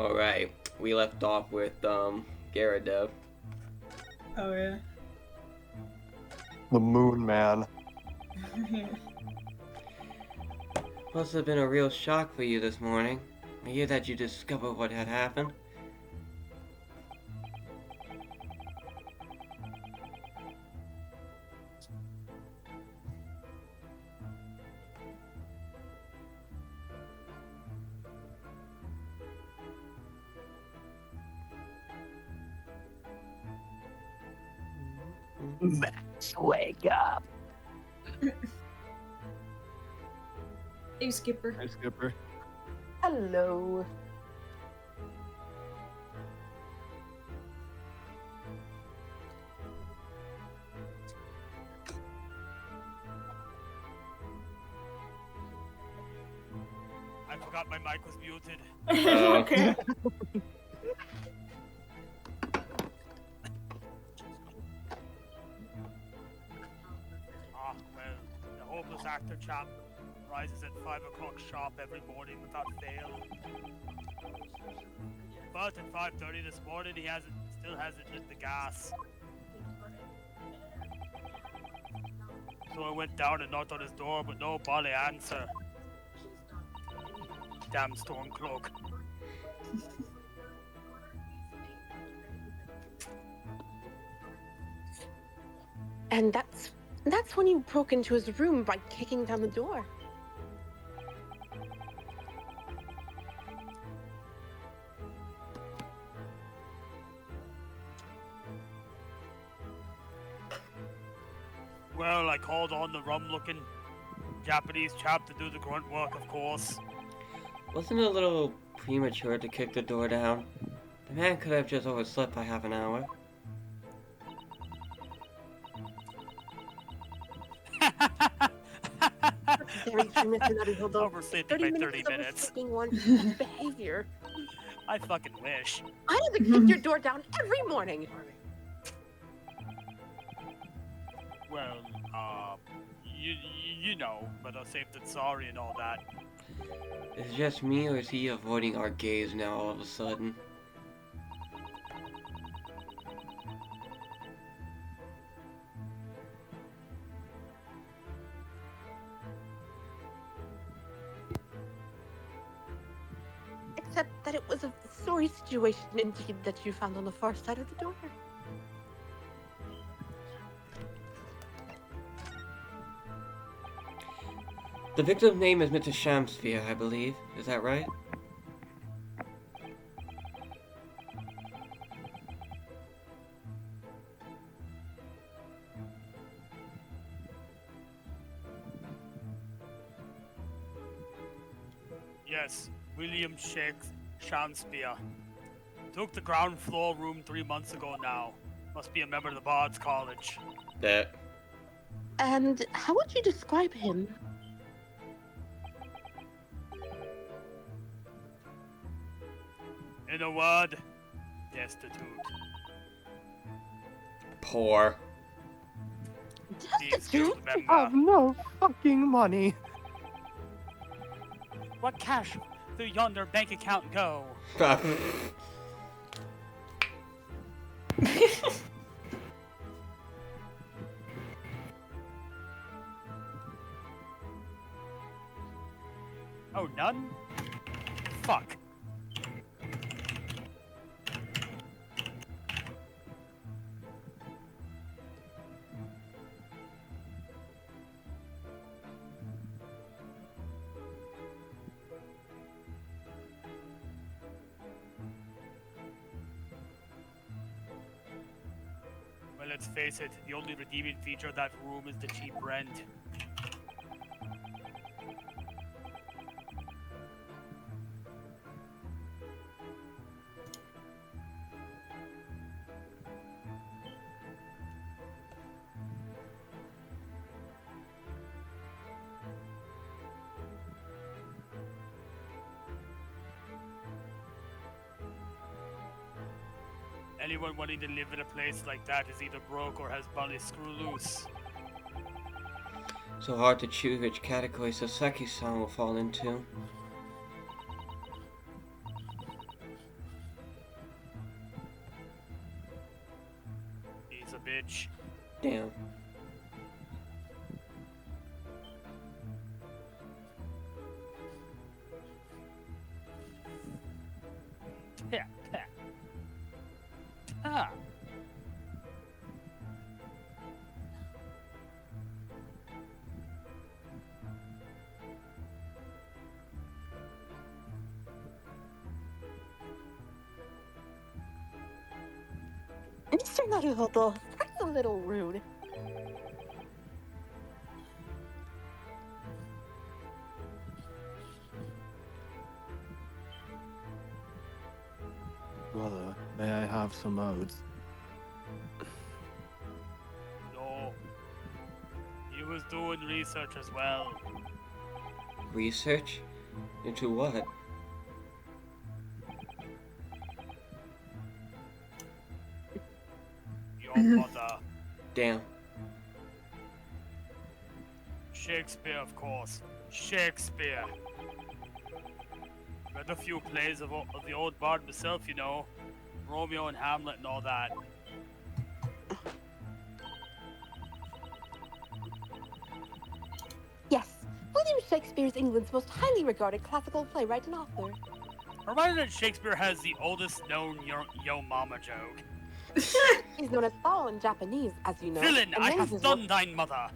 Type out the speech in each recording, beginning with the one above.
Alright, we left off with, Gyarados. Oh yeah. The Moon Man. Must have been a real shock for you this morning. I hear that you discovered what had happened. Max, wake up. Hey, Skipper. Hi, Skipper. Hello. I forgot my mic was muted. Okay. Ah, well, the hopeless actor chap rises at 5 o'clock sharp every morning without fail. But at 5:30 this morning, he still hasn't lit the gas. So I went down and knocked on his door, but no bally answer. Damn Stormcloak. And that's when you broke into his room by kicking down the door. Well, I called on the rum-looking Japanese chap to do the grunt work, of course. Wasn't it a little premature to kick the door down? The man could have just overslept by half an hour. Very premature that he'll go Oversleeping 30 by minutes 30 of minutes. oversleeping one behavior. I fucking wish. I have to kick your door down every morning. Well, you know, but I'm safe and sorry and all that. Is it just me, or is he avoiding our gaze now all of a sudden? Except that it was a sorry situation indeed that you found on the far side of the door. The victim's name is Mr. Shamsphere, I believe. Is that right? Yes, William Shakespeare. Took the ground floor room 3 months ago now. Must be a member of the Bard's College. That. And how would you describe him? In a word, destitute. Poor. The Destitute? excuse I member. have no fucking money. What cash do yonder bank account go? Oh, none? Fuck. Well, let's face it, the only redeeming feature of that room is the cheap rent. Anyone wanting to live in a place like that is either broke or has money screw loose. So hard to choose which category Sasaki-san will fall into. of a bitch. Damn. Yeah, yeah. Ah. Mr. Naruhodo, that's a little rude. Brother, may I have some oats? No. He was doing research as well. Research? Into what? Your mother. Damn. Shakespeare, of course. Shakespeare. Read a few plays of the old bard myself, you know. Romeo and Hamlet and all that. Yes, William Shakespeare is England's most highly regarded classical playwright and author. Reminded that Shakespeare has the oldest known yo mama joke. He's known as Bao in Japanese, as you know. Villain, and I many of have his done works- thine mother.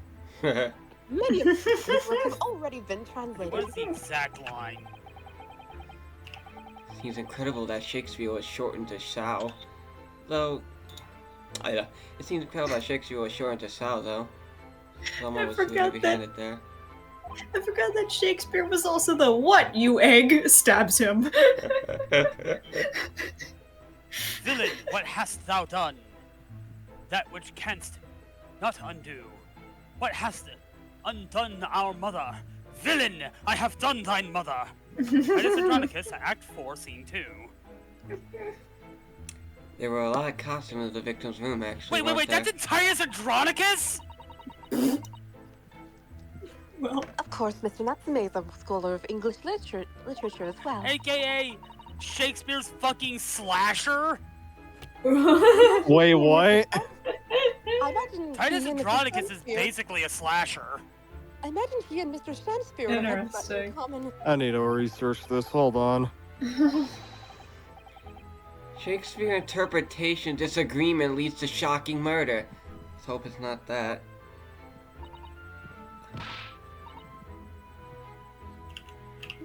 Many of his works have already been What translated. is the exact line? Seems incredible that Shakespeare was shortened to Shao. Though, it seems incredible that Shakespeare was shortened to Shao, though. Someone I was too forgot heavy-handed there. I forgot that Shakespeare was also the "What, you egg?" stabs him. Villain, what hast thou done? That which canst not undo. What hast undone our mother? Villain, I have done thine mother. Titus Andronicus, Act 4, Scene 2. There were a lot of costumes in the victim's room, actually. Wait, weren't that's there? Titus Andronicus? Well, Of course, Mr. Natsume is a scholar of English literature as well. AKA Shakespeare's fucking slasher? Wait, what? I imagine Titus he and Mr. Andronicus is Shakespeare- basically a slasher. I imagine he and Mr. Shakespeare would have that in Interesting. common. I need to research this. Hold on. Shakespeare interpretation disagreement leads to shocking murder. Let's hope it's not that.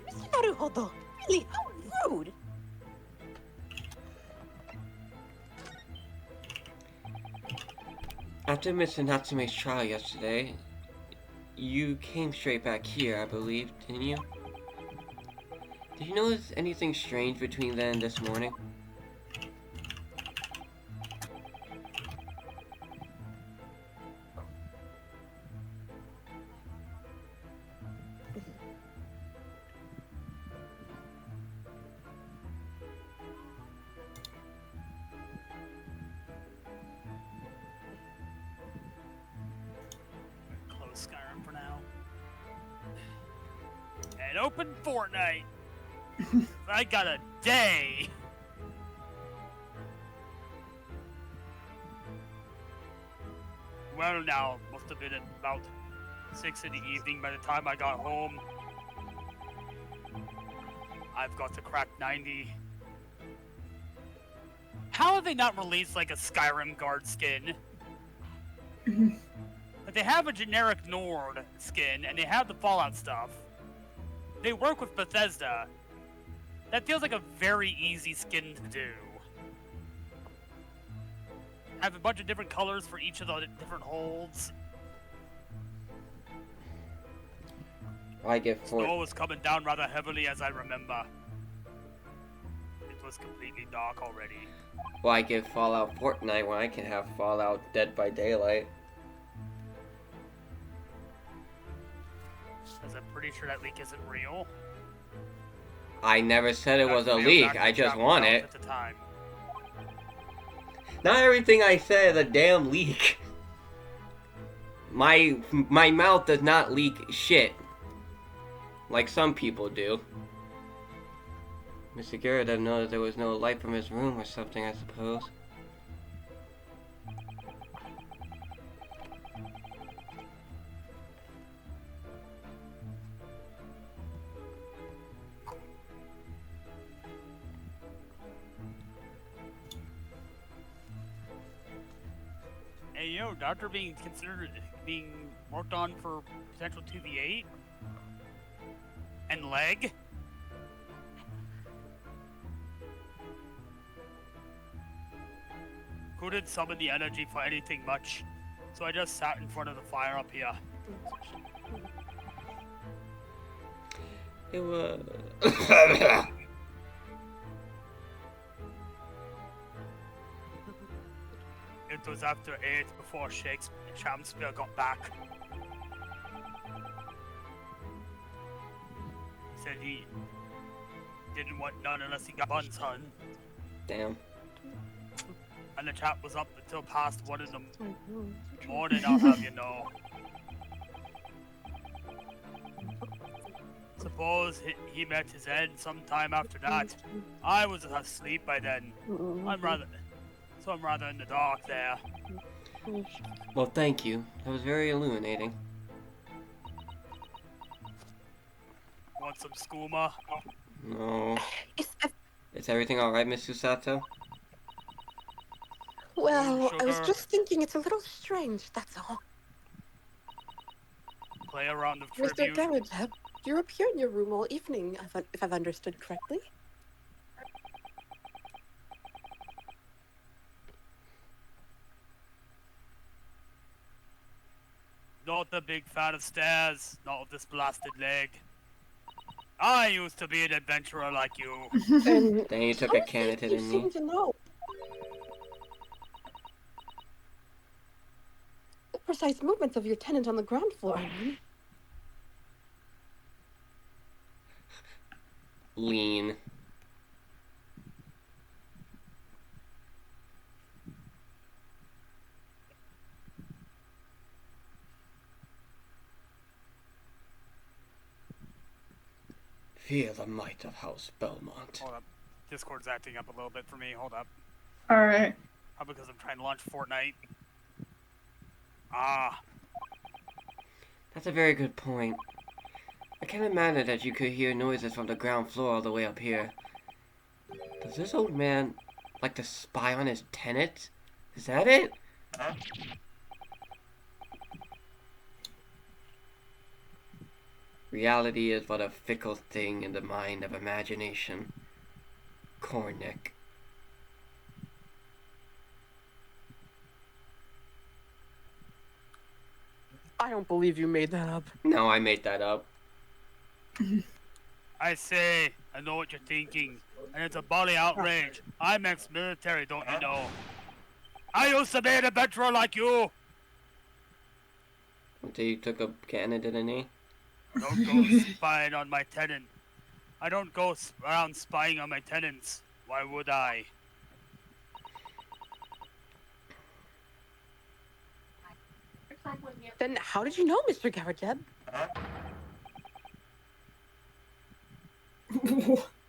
Mr. Naruhodo, really, how rude! After Mr. Natsume's trial yesterday, you came straight back here, I believe, didn't you? Did you notice anything strange between then and this morning? Close Skyrim for now. And open Fortnite. I got a day. Well, now must have been about 6 in the evening by the time I got home. I've got to crack 90. How have they not released like a Skyrim guard skin? Like, they have a generic Nord skin and they have the Fallout stuff. They work with Bethesda. That feels like a very easy skin to do. Have a bunch of different colors for each of the different holds. I get Snow was coming down rather heavily as I remember. It was completely dark already. Why give Fallout Fortnite when I can have Fallout Dead by Daylight? Because I'm pretty sure that leak isn't real. I never said it was a May or leak, not I just traveled want out it. At the time. Not everything I said is a damn leak. My mouth does not leak shit. Like some people do. Mr. Garrett didn't know that there was no light from his room or something, I suppose. your doctor being considered being worked on for potential TVA? And leg? Couldn't summon the energy for anything much, so I just sat in front of the fire up here. It was. It was after 8 before Shakespeare got back. He said he didn't want none unless he got buns, hun. Damn. And the chat was up until past 1 in the morning, I'll have you know. Suppose he met his end sometime after that. I was asleep by then. I'm rather in the dark there. Well, thank you. That was very illuminating. Want some skooma? No. Is Is everything alright, Miss Susato? Well, I was Sugar. just thinking it's a little strange, that's all. Play a round of Mr. tribute. Garrett, you're up here in your room all evening, if I've understood correctly. Not a big fan of stairs, not of this blasted leg. I used to be an adventurer like you. And Then you took a candidate you in seem me. to know the precise movements of your tenant on the ground floor, I mean. Lean. Feel the might of House Belmont. Hold up. Discord's acting up a little bit for me. Hold up. Alright. Probably because I'm trying to launch Fortnite. Ah. That's a very good point. I can't imagine that you could hear noises from the ground floor all the way up here. Does this old man like to spy on his tenants? Is that it? Reality is but a fickle thing in the mind of imagination. Cornick. I don't believe you made that up. No, I made that up. I say, I know what you're thinking. And it's a bally outrage. I'm ex-military, don't you know? I used to be an adventurer like you! Until you took a cannon, didn't he? Don't go spying on my tenant. I don't go around spying on my tenants. Why would I? Then how did you know, Mr. Garrett?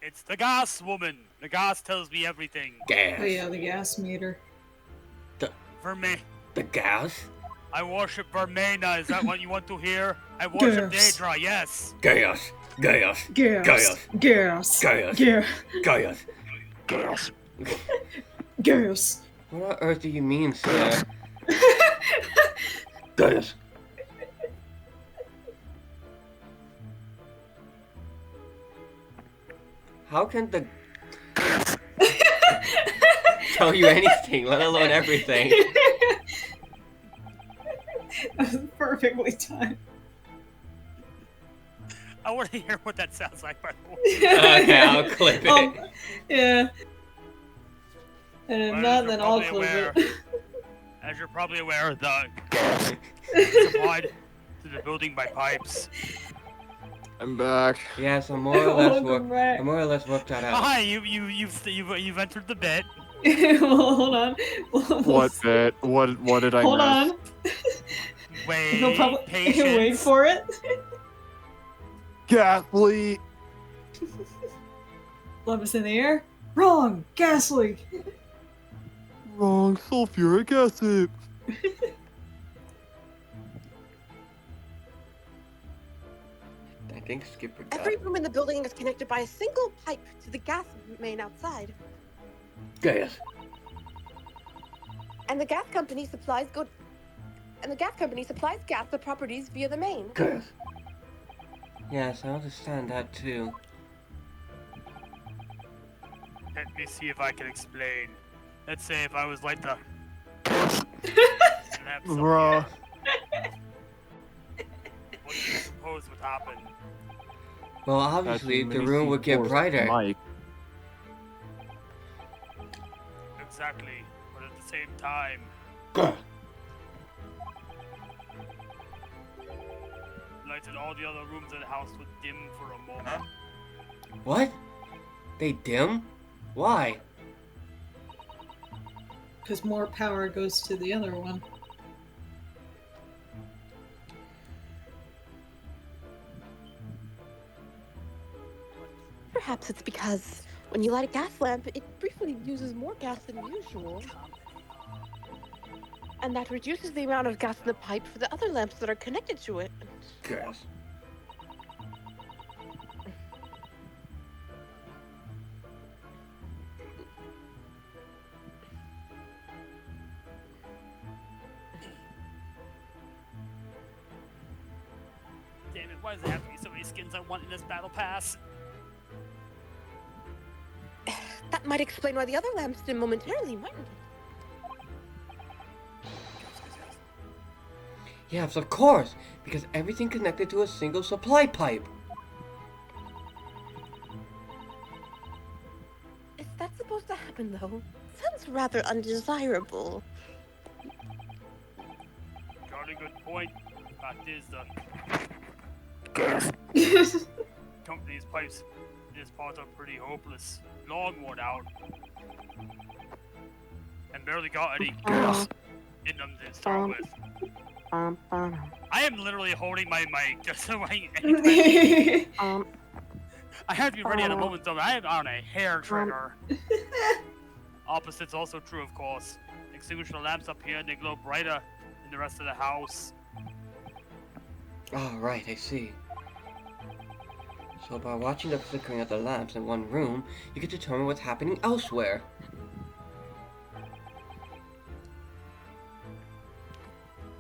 It's the gas woman. The gas tells me everything. Gas. Oh yeah, the gas meter. Verme. The gas? I worship Vermena. Is that what you want to hear? I worship Gas. Daedra, yes. Gas. Gas. Gas. Gas. Gas. Gas. Gas. Gas. Gas. Gas. What on earth do you mean, sir? Gas. How can the tell you anything, let alone everything? That was perfectly timed. I want to hear what that sounds like, by the way. Okay, I'll clip it. Yeah. And if Well, not, you're then I'll probably clip it. As you're probably aware, the supplied to the building by pipes. I'm back. Yes, I'm more or less Welcome back. I more or less worked that out. Hi, you've entered the bit. Well, hold on. What bit? What did I Hold miss? on. Wait, He'll probably patience. wait for it. Ghastly. Love is in the air. Wrong. Gas leak. Wrong. Sulfuric acid. I think Skipper got Every room in the building is connected by a single pipe to the gas main outside. gas. And the gas company supplies good and the gas company supplies gas to properties via the main. Yes, I understand that too. Let me see if I can explain. Let's say if I was like the lamps up Bruh. here, what do you suppose would happen? Well, obviously, Catching the many room would get C4s, brighter. Mike. Exactly, but at the same time, lights in all the other rooms of the house would dim for a moment. What? They dim? Why? Because more power goes to the other one. Perhaps it's because when you light a gas lamp, it briefly uses more gas than usual. And that reduces the amount of gas in the pipe for the other lamps that are connected to it. Gas. Damn it, why does there have to be so many skins I want in this battle pass? That might explain why the other lamps dim momentarily, mightn't it? Yes, of course, because everything connected to a single supply pipe. Is that supposed to happen, though? Sounds rather undesirable. Jolly good point. Fact is, the company's pipes in this part are pretty hopeless. Long worn out. And barely got any gas in them to start with. I am literally holding my mic just so I have to be ready at a moment's notice. I am on a hair trigger. Opposite's also true, of course. Extinguish the lamps up here and they glow brighter in the rest of the house. Oh, right, I see. So by watching the flickering of the lamps in one room, you can determine what's happening elsewhere.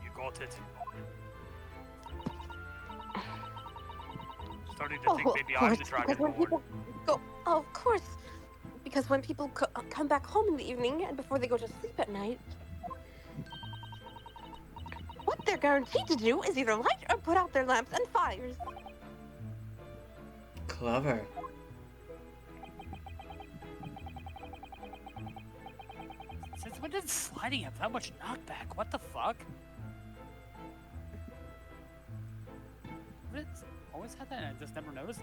You got it. Starting to think maybe I'm the Dragon Lord. Of course. Because when people come back home in the evening and before they go to sleep at night, what they're guaranteed to do is either light or put out their lamps and fires. Clever. Since when did sliding have that much knockback? What the fuck? It's always had that and I just never noticed.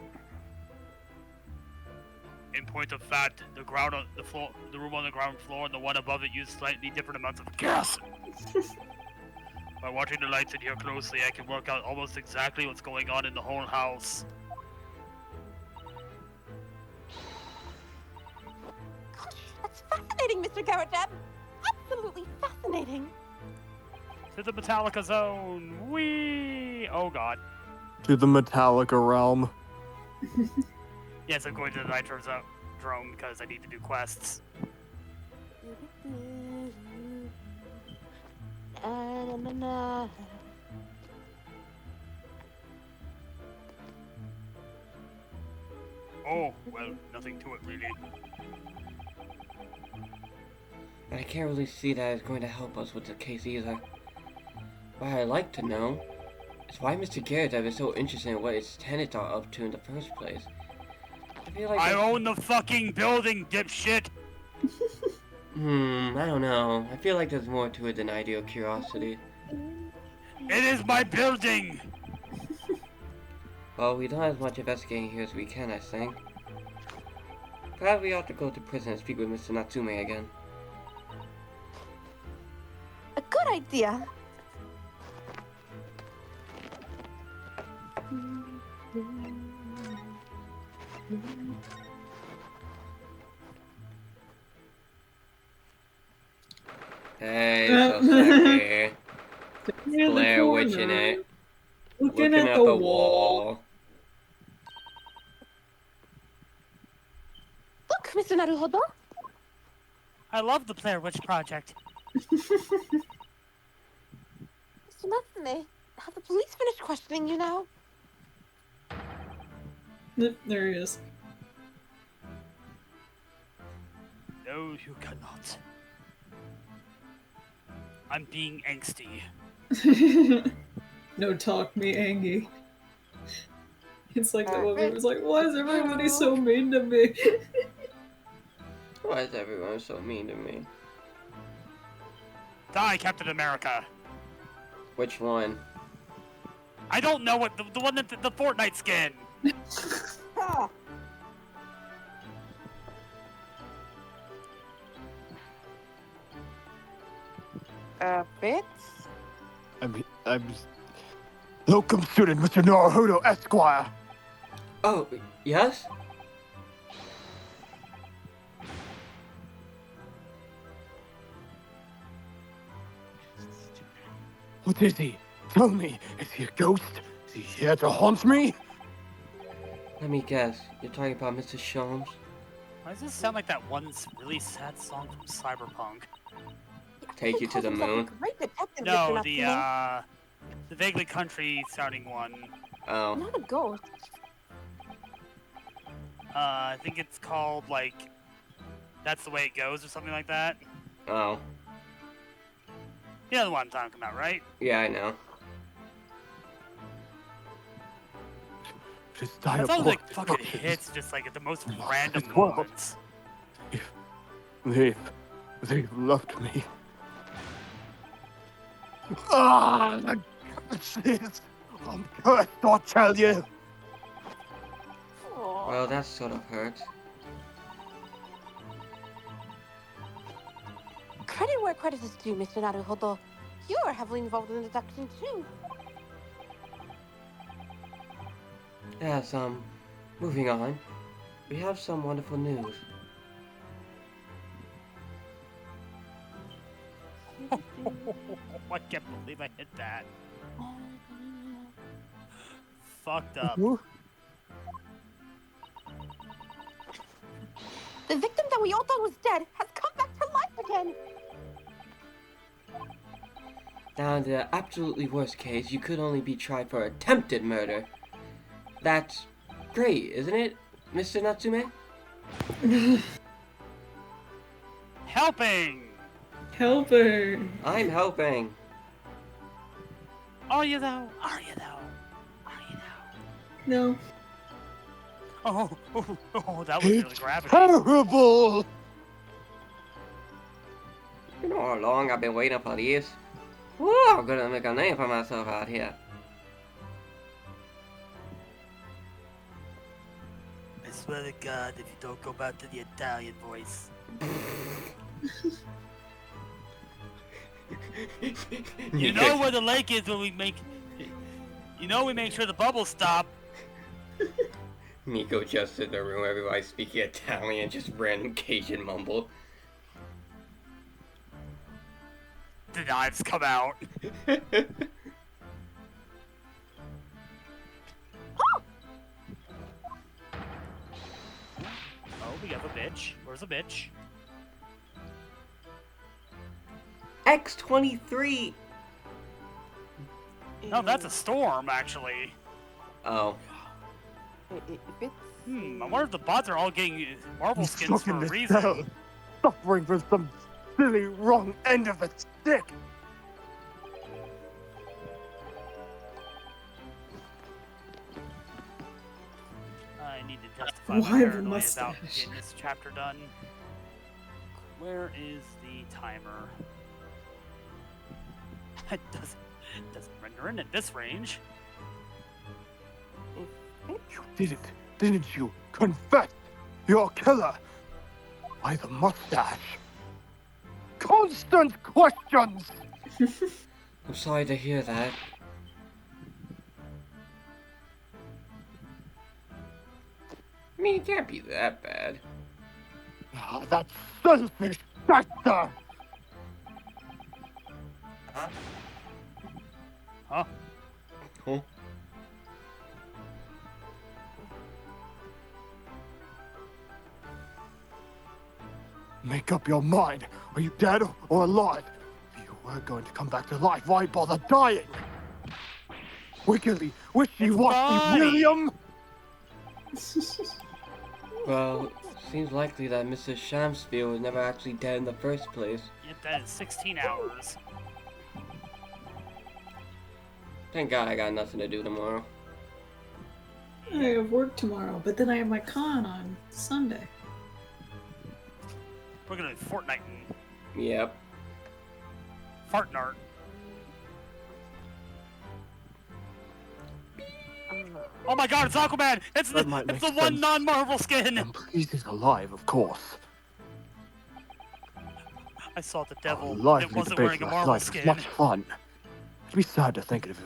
In point of fact, the ground on the floor, the room on the ground floor and the one above it use slightly different amounts of gas. By watching the lights in here closely, I can work out almost exactly what's going on in the whole house. Gosh, that's fascinating, Mr. Garadeb. Absolutely fascinating. To the Metallica zone! Whee! Oh god. To the Metallica realm. Yes, I'm going to the Nitro Drone because I need to do quests. Oh, well, nothing to it really. And I can't really see that it's going to help us with the case either. What I'd like to know is why Mr. Garrett is so interested in what his tenants are up to in the first place. I feel like I own the fucking building, dipshit! I don't know. I feel like there's more to it than ideal curiosity. It is my building! Well, we don't have as much investigating here as we can, I think. Perhaps we ought to go to prison and speak with Mr. Natsume again. A good idea. Hey, so sexy. Near the Blair witching corner, it. looking at the wall. Look, Mr. Naruhodo. I love the Blair Witch Project. Natsume, have the police finished questioning you now? There he is. No, you cannot. I'm being angsty. No talk me, Angie. It's like the woman Perfect. was like, why is everybody so mean to me? Why is everyone so mean to me? Die, Captain America. Which one? I don't know what the one that the Fortnite skin. Ah. Bits? I'm Locum student, Mr. Naruhodo Esquire. Oh, yes? What is he? Tell me, is he a ghost? Is he here to haunt me? Let me guess. You're talking about Mr. Sholmes? Why does this sound like that one really sad song from Cyberpunk? Take you to the moon? Great detective, No, Mr. Natsume. the vaguely country sounding one. Oh. Not a ghost. I think it's called like That's the Way It Goes or something like that. Oh. You know the one I'm talking about, right? Yeah, I know. This That sounds diabolical like fucking destruction. hits just like at the most random This world. moments. They've left me. Ah, the curses! I'm cursed, I tell you! Aw. Well, that sort of hurts. Credit where credit is due, Mr. Naruhodo. You are heavily involved in the deduction too. Yes, moving on. We have some wonderful news. I can't believe I hit that. Fucked up. The victim that we all thought was dead has come back to life again. Now, in the absolutely worst case, you could only be tried for attempted murder. That's great, isn't it, Mr. Natsume? Helping! Helper. I'm helping. Are you though? Are you though? Are you though? No. Oh, that was really It's gravity. terrible! You know how long I've been waiting for this? Woo, I'm gonna make a name for myself out here. I swear to God, if you don't go back to the Italian voice. You know where the lake is when we make... You know we make sure the bubbles stop. Nico just in the room, everybody speaking Italian, just random Cajun mumble. The knives come out. Oh, we have a bitch. Where's a bitch? X-23! No, that's a storm, actually. Oh. I wonder if the bots are all getting Marvel I'm skins stuck for in a this reason. cell, suffering from some silly wrong end of a stick. I need to justify Why my the paranoia about mustache? getting this chapter done. Where is the timer? It doesn't render in at this range. You did it, didn't you? Confess! You're a killer! By the mustache! Constant questions! I'm sorry to hear that. I mean, it can't be that bad. Ah, that selfish bastard! Huh? Huh? Make up your mind. Are you dead or alive? If you were going to come back to life, why bother dying? Wiggly, wishy, It's washy, funny. William! Well, seems likely that Mr. Shamsfield was never actually dead in the first place. You're dead in 16 hours. Thank God I got nothing to do tomorrow. I have work tomorrow, but then I have my con on Sunday. We're gonna be Fortnite and Yep. Fartnart. Oh my god, it's Aquaman! It's That the, might it's make the one sense. non-Marvel skin! And please he's alive, of course. I saw the devil. Lively It wasn't debate wearing a last Marvel night was skin. much fun. It'd be sad to think if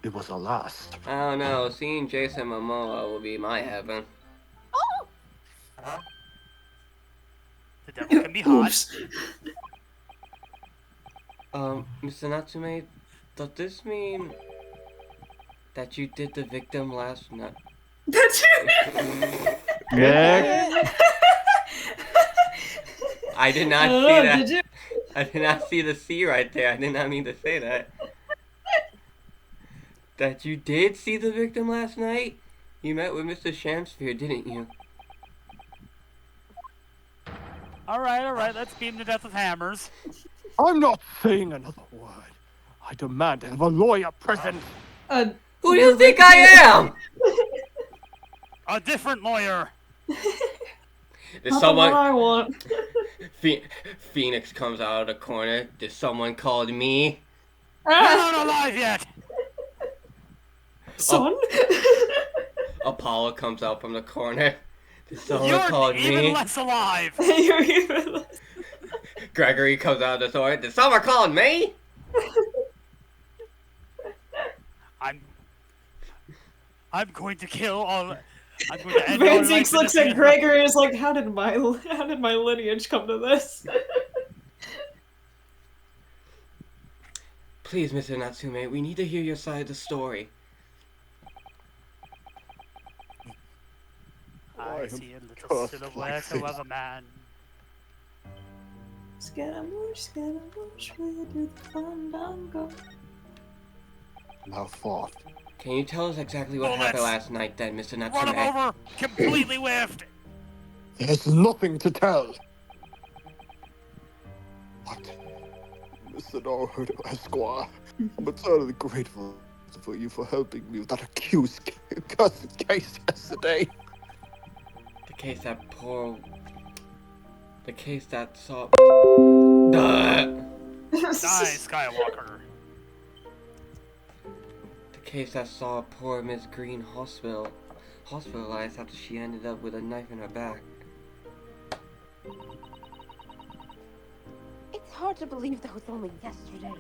it was the last. I don't know, seeing Jason Momoa will be my heaven. The devil can be hot. Oops. Mr. Natsume, does this mean that you did the victim last night? That's Next! I did not Oh, see that. did you? I did not see the C right there. I did not mean to say that. That you did see the victim last night? You met with Mr. Shamsphere, didn't you? Alright, let's beat him to death with hammers. I'm not saying another word. I demand to have a lawyer present. Who do you think I am? A different lawyer! Did Not the one someone... I want. Phoenix comes out of the corner. Did someone call me? You're Ah, not alive yet! son. Apollo comes out from the corner. Did someone You're call even me? less alive! You're even less. Gregory comes out of the door. Did someone call me? I'm going to kill all. I'm going to end all Van life Zeeks in looks this at Gregory and is like, how did my lineage come to this? Please, Mr. Natsume, we need to hear your side of the story. I am see a little cursed silhouette like of a man. Scaramouche, where did the fandango? Now fought. Can you tell us exactly what happened Bullets! last night then, Mr. Run Natsume? him over! Completely whiffed! There's nothing to tell. But, Mr. Naruto Esquire, I'm eternally grateful for you for helping me with that cursed case yesterday. The case that poor... The case that saw... Duh! Die, Skywalker. The case that saw poor Miss Green hospitalized after she ended up with a knife in her back. It's hard to believe that was only yesterday.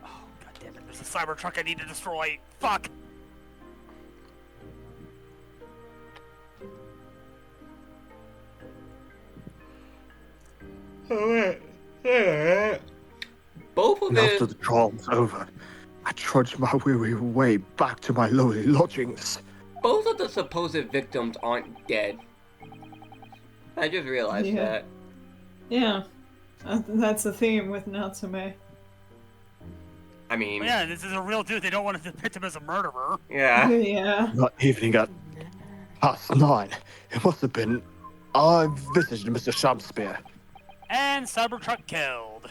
Oh, god damn it. There's a Cybertruck I need to destroy. Fuck! Both of And after it... the trial was over, I trudged my weary way back to my lowly lodgings. Both of the supposed victims aren't dead. I just realized Yeah. that. Yeah. That's the theme with Natsume. I mean... Well, yeah, this is a real dude. They don't want to depict him as a murderer. Yeah. Yeah. That evening at +9, it must have been, I visited Mr. Shakespeare. And Cybertruck killed.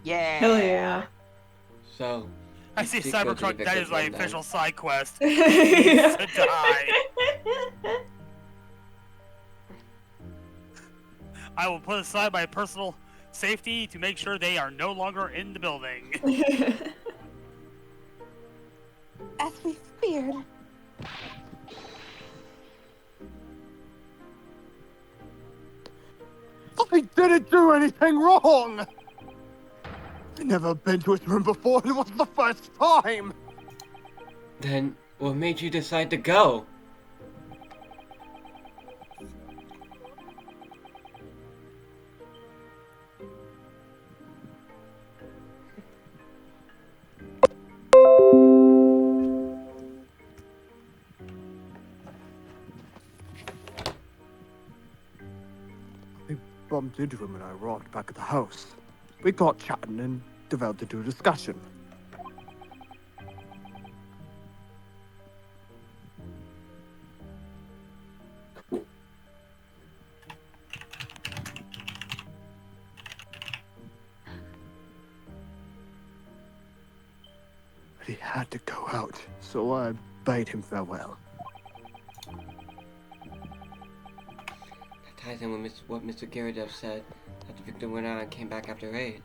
Yeah. Hell yeah. So... I see Sequel to the Cybertruck. That is my victims official side quest. Yeah. To die. I will put aside my personal safety to make sure they are no longer in the building. As we feared. I didn't do anything wrong! I've never been to his room before, and it was the first time! Then, what made you decide to go? I bumped into him when I arrived back at the house. we got chatting and developed into a discussion. But he had to go out, so I bade him farewell. That ties in with what Mr. Geradev said, that the victim went out and came back after 8.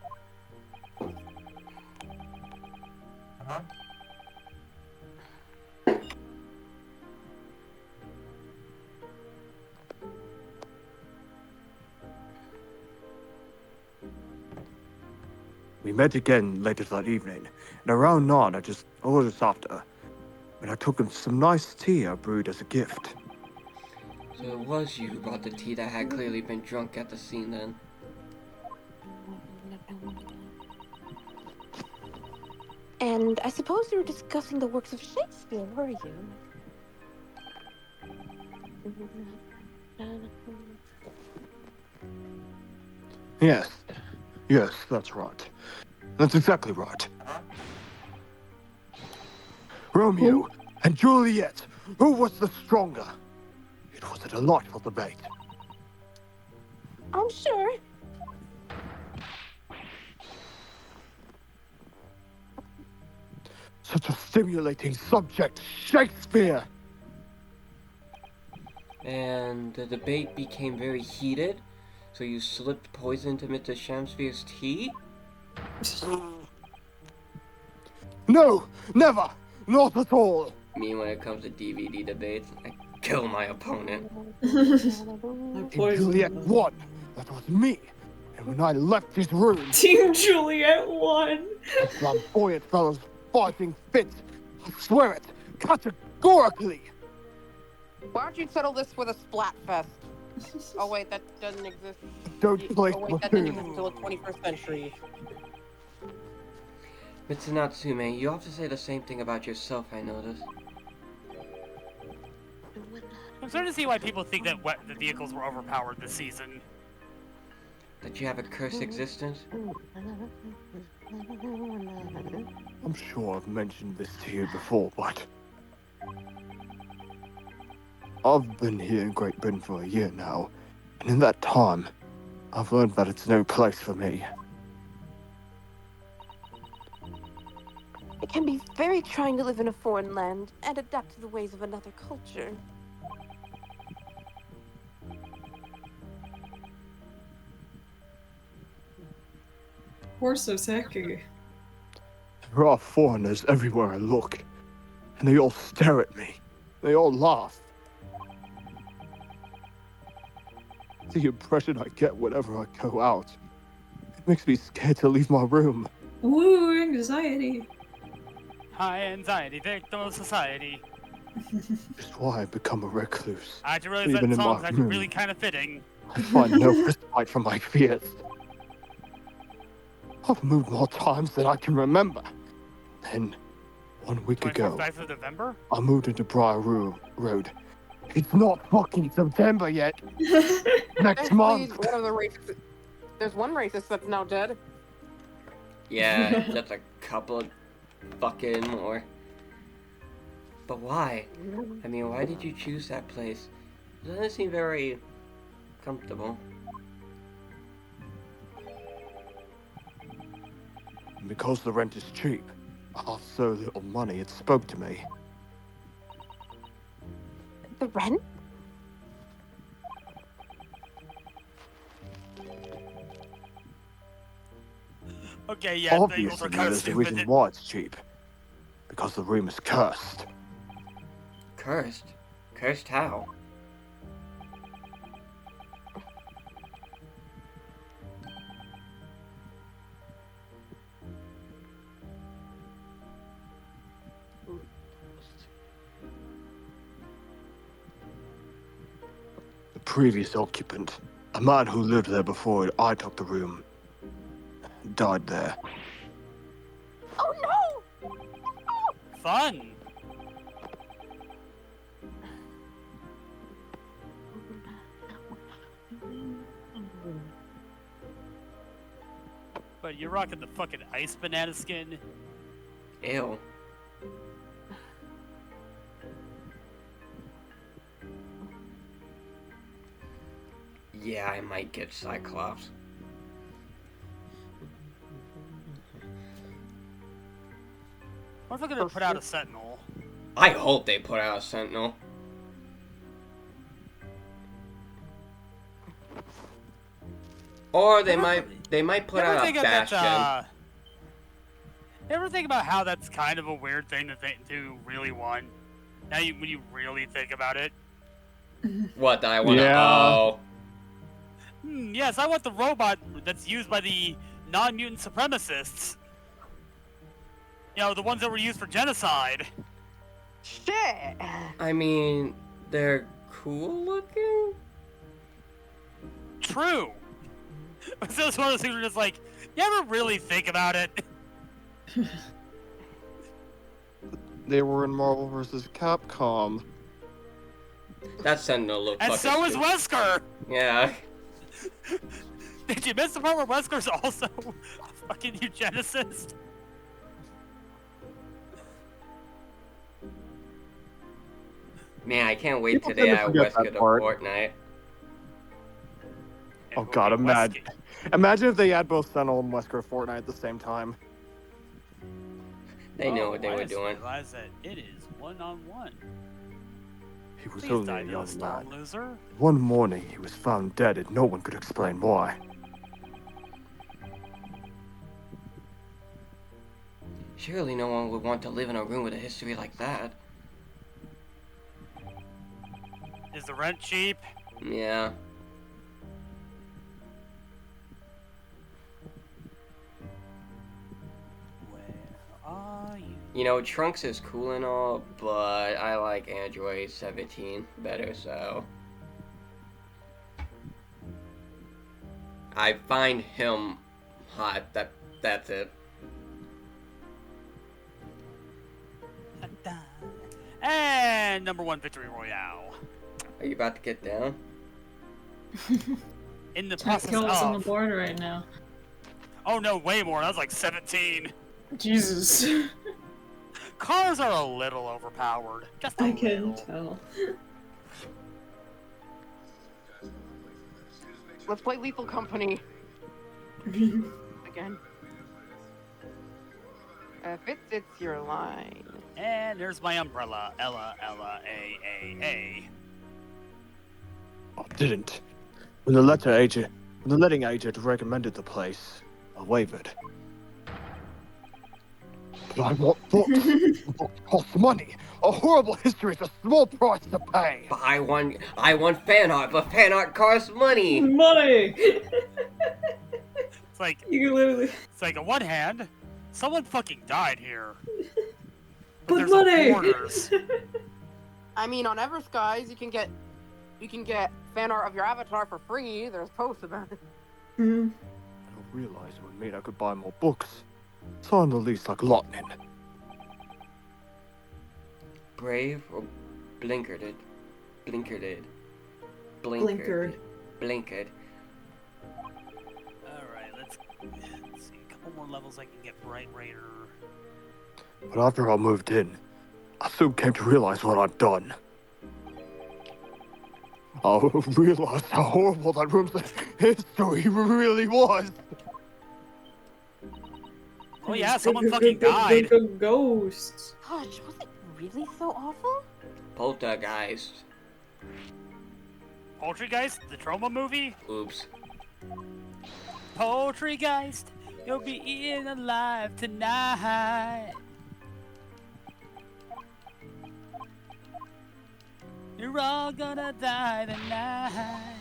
We met again later that evening, and around 9 or just after, when I took him some nice tea I brewed as a gift. So it was you who brought the tea that had clearly been drunk at the scene then. And I suppose you were discussing the works of Shakespeare, were you? Yes, that's right. That's exactly right. Romeo and Juliet, who was the stronger? It was a delightful debate. I'm sure. Such a stimulating subject, Shakespeare! And the debate became very heated, so you slipped poison into Mr. Shamsphere's tea? No, never! Not at all! Me, when it comes to DVD debates, I kill my opponent. I If Juliet poisoned won, that was me. And when I left his room, Team Juliet won. the flamboyant fellows fighting fit. I swear it, categorically! Why don't you settle this with a splat fest? Oh wait, that doesn't exist. Don't play Oh wait, that didn't Splatoon. exist until the 21st century. Mr. Natsume, you often say the same thing about yourself, I notice. I'm starting to see why people think that the vehicles were overpowered this season. That you have a cursed existence? I'm sure I've mentioned this to you before, but I've been here in Great Britain for a year now, and in that time, I've learned that it's no place for me. It can be very trying to live in a foreign land and adapt to the ways of another culture. Poor Soseki. There are foreigners everywhere I look, and they all stare at me. They all laugh. The impression I get whenever I go out, it makes me scared to leave my room. Woo, anxiety. High anxiety, victim of society. That's why I become a recluse. I had to realize Even that in my song's actually room. really kind of fitting. I find no respite from my fears. I've moved more times than I can remember. Then, 1 week 24th ago, of November? I moved into Road. It's not fucking September yet. Next Actually, month. one of the racists. There's one racist that's now dead. Yeah, just a couple of fucking more. But why? I mean, why did you choose that place? It doesn't seem very comfortable. And because the rent is cheap, I have so little money it spoke to me. The rent? Okay, yeah, bagels Obviously, are kind of there's a stupid. reason why it's cheap. Because the room is cursed. Cursed? Cursed how? The previous occupant, a man who lived there before I took the room, died there. Oh no! Fun! But What, you're rocking the fucking ice banana skin? Ew. Yeah, I might get Cyclops. What if we're gonna put out a Sentinel? I hope they put out a Sentinel. Or they might put out a Bastion. Ever think about how that's kind of a weird thing to really want? Now, when you really think about it. What, that I want to... Yeah. Oh. Yes, I want the robot that's used by the non-mutant supremacists. You know, the ones that were used for genocide. Shit! I mean, they're cool looking? True. So it's one of those things where it's like, you ever really think about it? They were in Marvel vs. Capcom. That Sentinel looks And fucking so is stupid. Wesker! Yeah. Did you miss the part where Wesker's also a fucking eugenicist? Man, I can't wait People till they tend to add forget Wesker that to part. Fortnite. Oh god, imagine if they add both Sentinel and Wesker to Fortnite at the same time. They knew what they I were just doing. realized that it is one-on-one. He was Please only die a to the young storm, lad. loser. One morning, he was found dead and no one could explain why. Surely no one would want to live in a room with a history like that. Is the rent cheap? Yeah. Where are you? You know, Trunks is cool and all, but I like Android 17 better, so... I find him hot. That's it. And number one victory royale. Are you about to get down? In the 10 process kills on the of... board right now. Oh no, way more. That was like 17. Jesus. Cars are a little overpowered. Just a I little. can tell. Let's play Lethal Company again. It's your line. And there's my umbrella. Ella, A. I didn't. When the letting agent recommended the place, I wavered. But I want books. Books cost money. A horrible history is a small price to pay. But I want fan art, but fan art costs money! Money! It's like, You literally. it's like on one hand, someone fucking died here. But there's money! borders. I mean, on Everskies, you can get fan art of your avatar for free. There's posts about it. Mhm. I don't realize it would mean I could buy more books. Sound the least like Lotnin. Brave or blinkered? Blinkered. Blinkered. Blinkered. Alright, let's see. A couple more levels I can get Bright Raider. But after I moved in, I soon came to realize what I'd done. I realized how horrible that room's history really was. Oh yeah, someone fucking died. Ghosts. Gosh, was it really so awful? Poltergeist. Poultrygeist, the Trauma movie? Oops. Poultrygeist, you'll be eaten alive tonight. You're all gonna die tonight.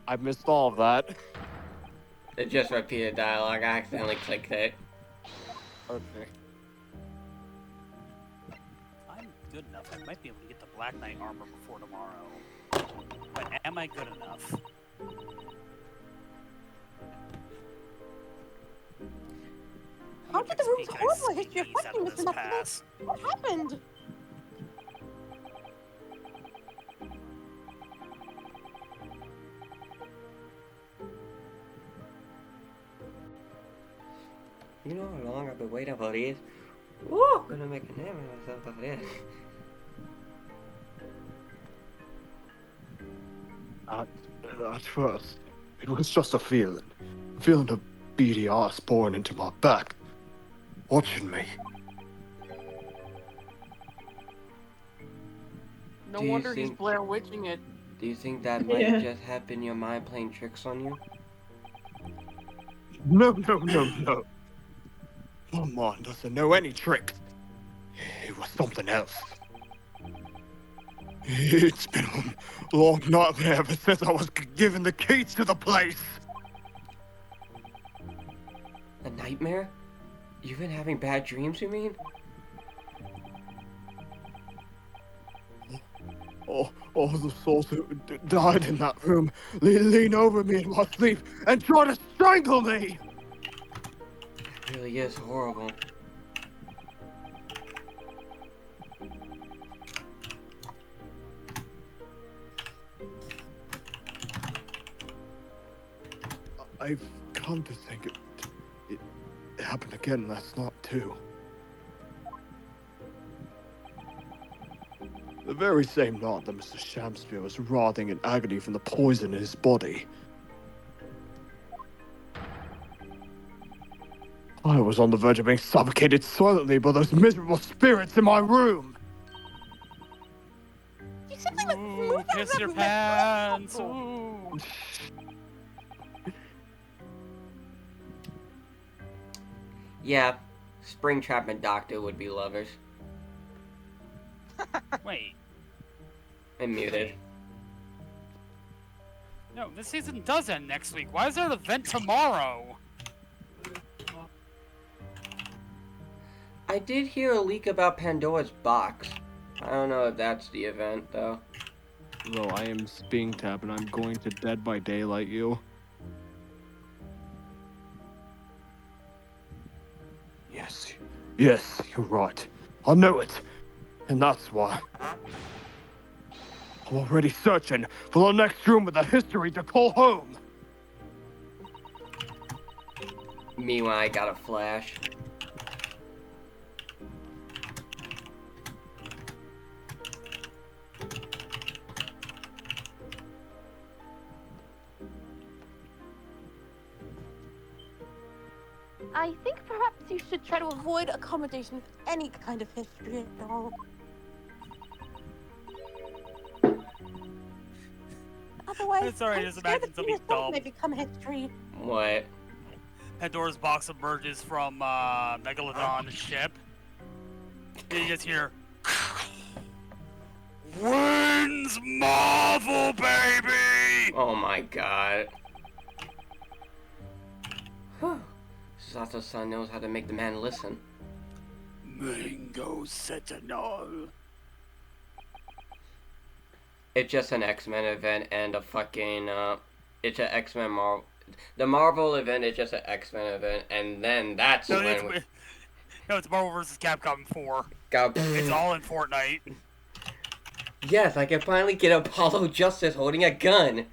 I missed all of that. It just repeated dialogue. I accidentally clicked it. Okay. I'm good enough. I might be able to get the Black Knight armor before tomorrow. But am I good enough? How did the room's Speak horrible ice history skis out affect you, of Mr. this Neptune? pass. What happened? You know how long I've been waiting for this? Woo! I'm gonna make a name of myself of this. At first, it was just a feeling. Feeling a beady ass boring into my back. Watching me. No Do you wonder he's think- Blair Witching it. Do you think that might Yeah. just have been your mind playing tricks on you? No. My mind doesn't know any tricks. It was something else. It's been a long nightmare ever since I was given the keys to the place. A nightmare? You've been having bad dreams, you mean? All the souls who died in that room lean over me in my sleep and try to strangle me. It really is horrible. I've come to think it happened again last night too. The very same night that Mr. Shamspeare was writhing in agony from the poison in his body. I was on the verge of being suffocated silently by those miserable spirits in my room. You simply like Ooh, moved out of piss that your room. That's pants. awful. Ooh. Yeah, Springtrap and Doctor would be lovers. Wait. And muted. No, this season does end next week. Why is there an event tomorrow? I did hear a leak about Pandora's box. I don't know if that's the event, though. Well, I am Sping Tap and I'm going to Dead by Daylight you. Yes, you're right. I know it. And that's why. I'm already searching for the next room with a history to call home. Me when I got a flash. I think perhaps you should try to avoid accommodation with any kind of history at all. Otherwise, It's alright, I'm just scared imagine that something you yourself dumb. may become history. What? Pandora's box emerges from Megalodon's ship. And you just hear, "Wins Marvel, baby!" Oh my god. Whew. Sato-san knows how to make the man listen. Mango Sentinel. It's just an X-Men event and a fucking, it's an X-Men Marvel. The Marvel event is just an X-Men event, and then that's No, when we it's Marvel vs. Capcom 4. got. It's all in Fortnite. Yes, I can finally get Apollo Justice holding a gun.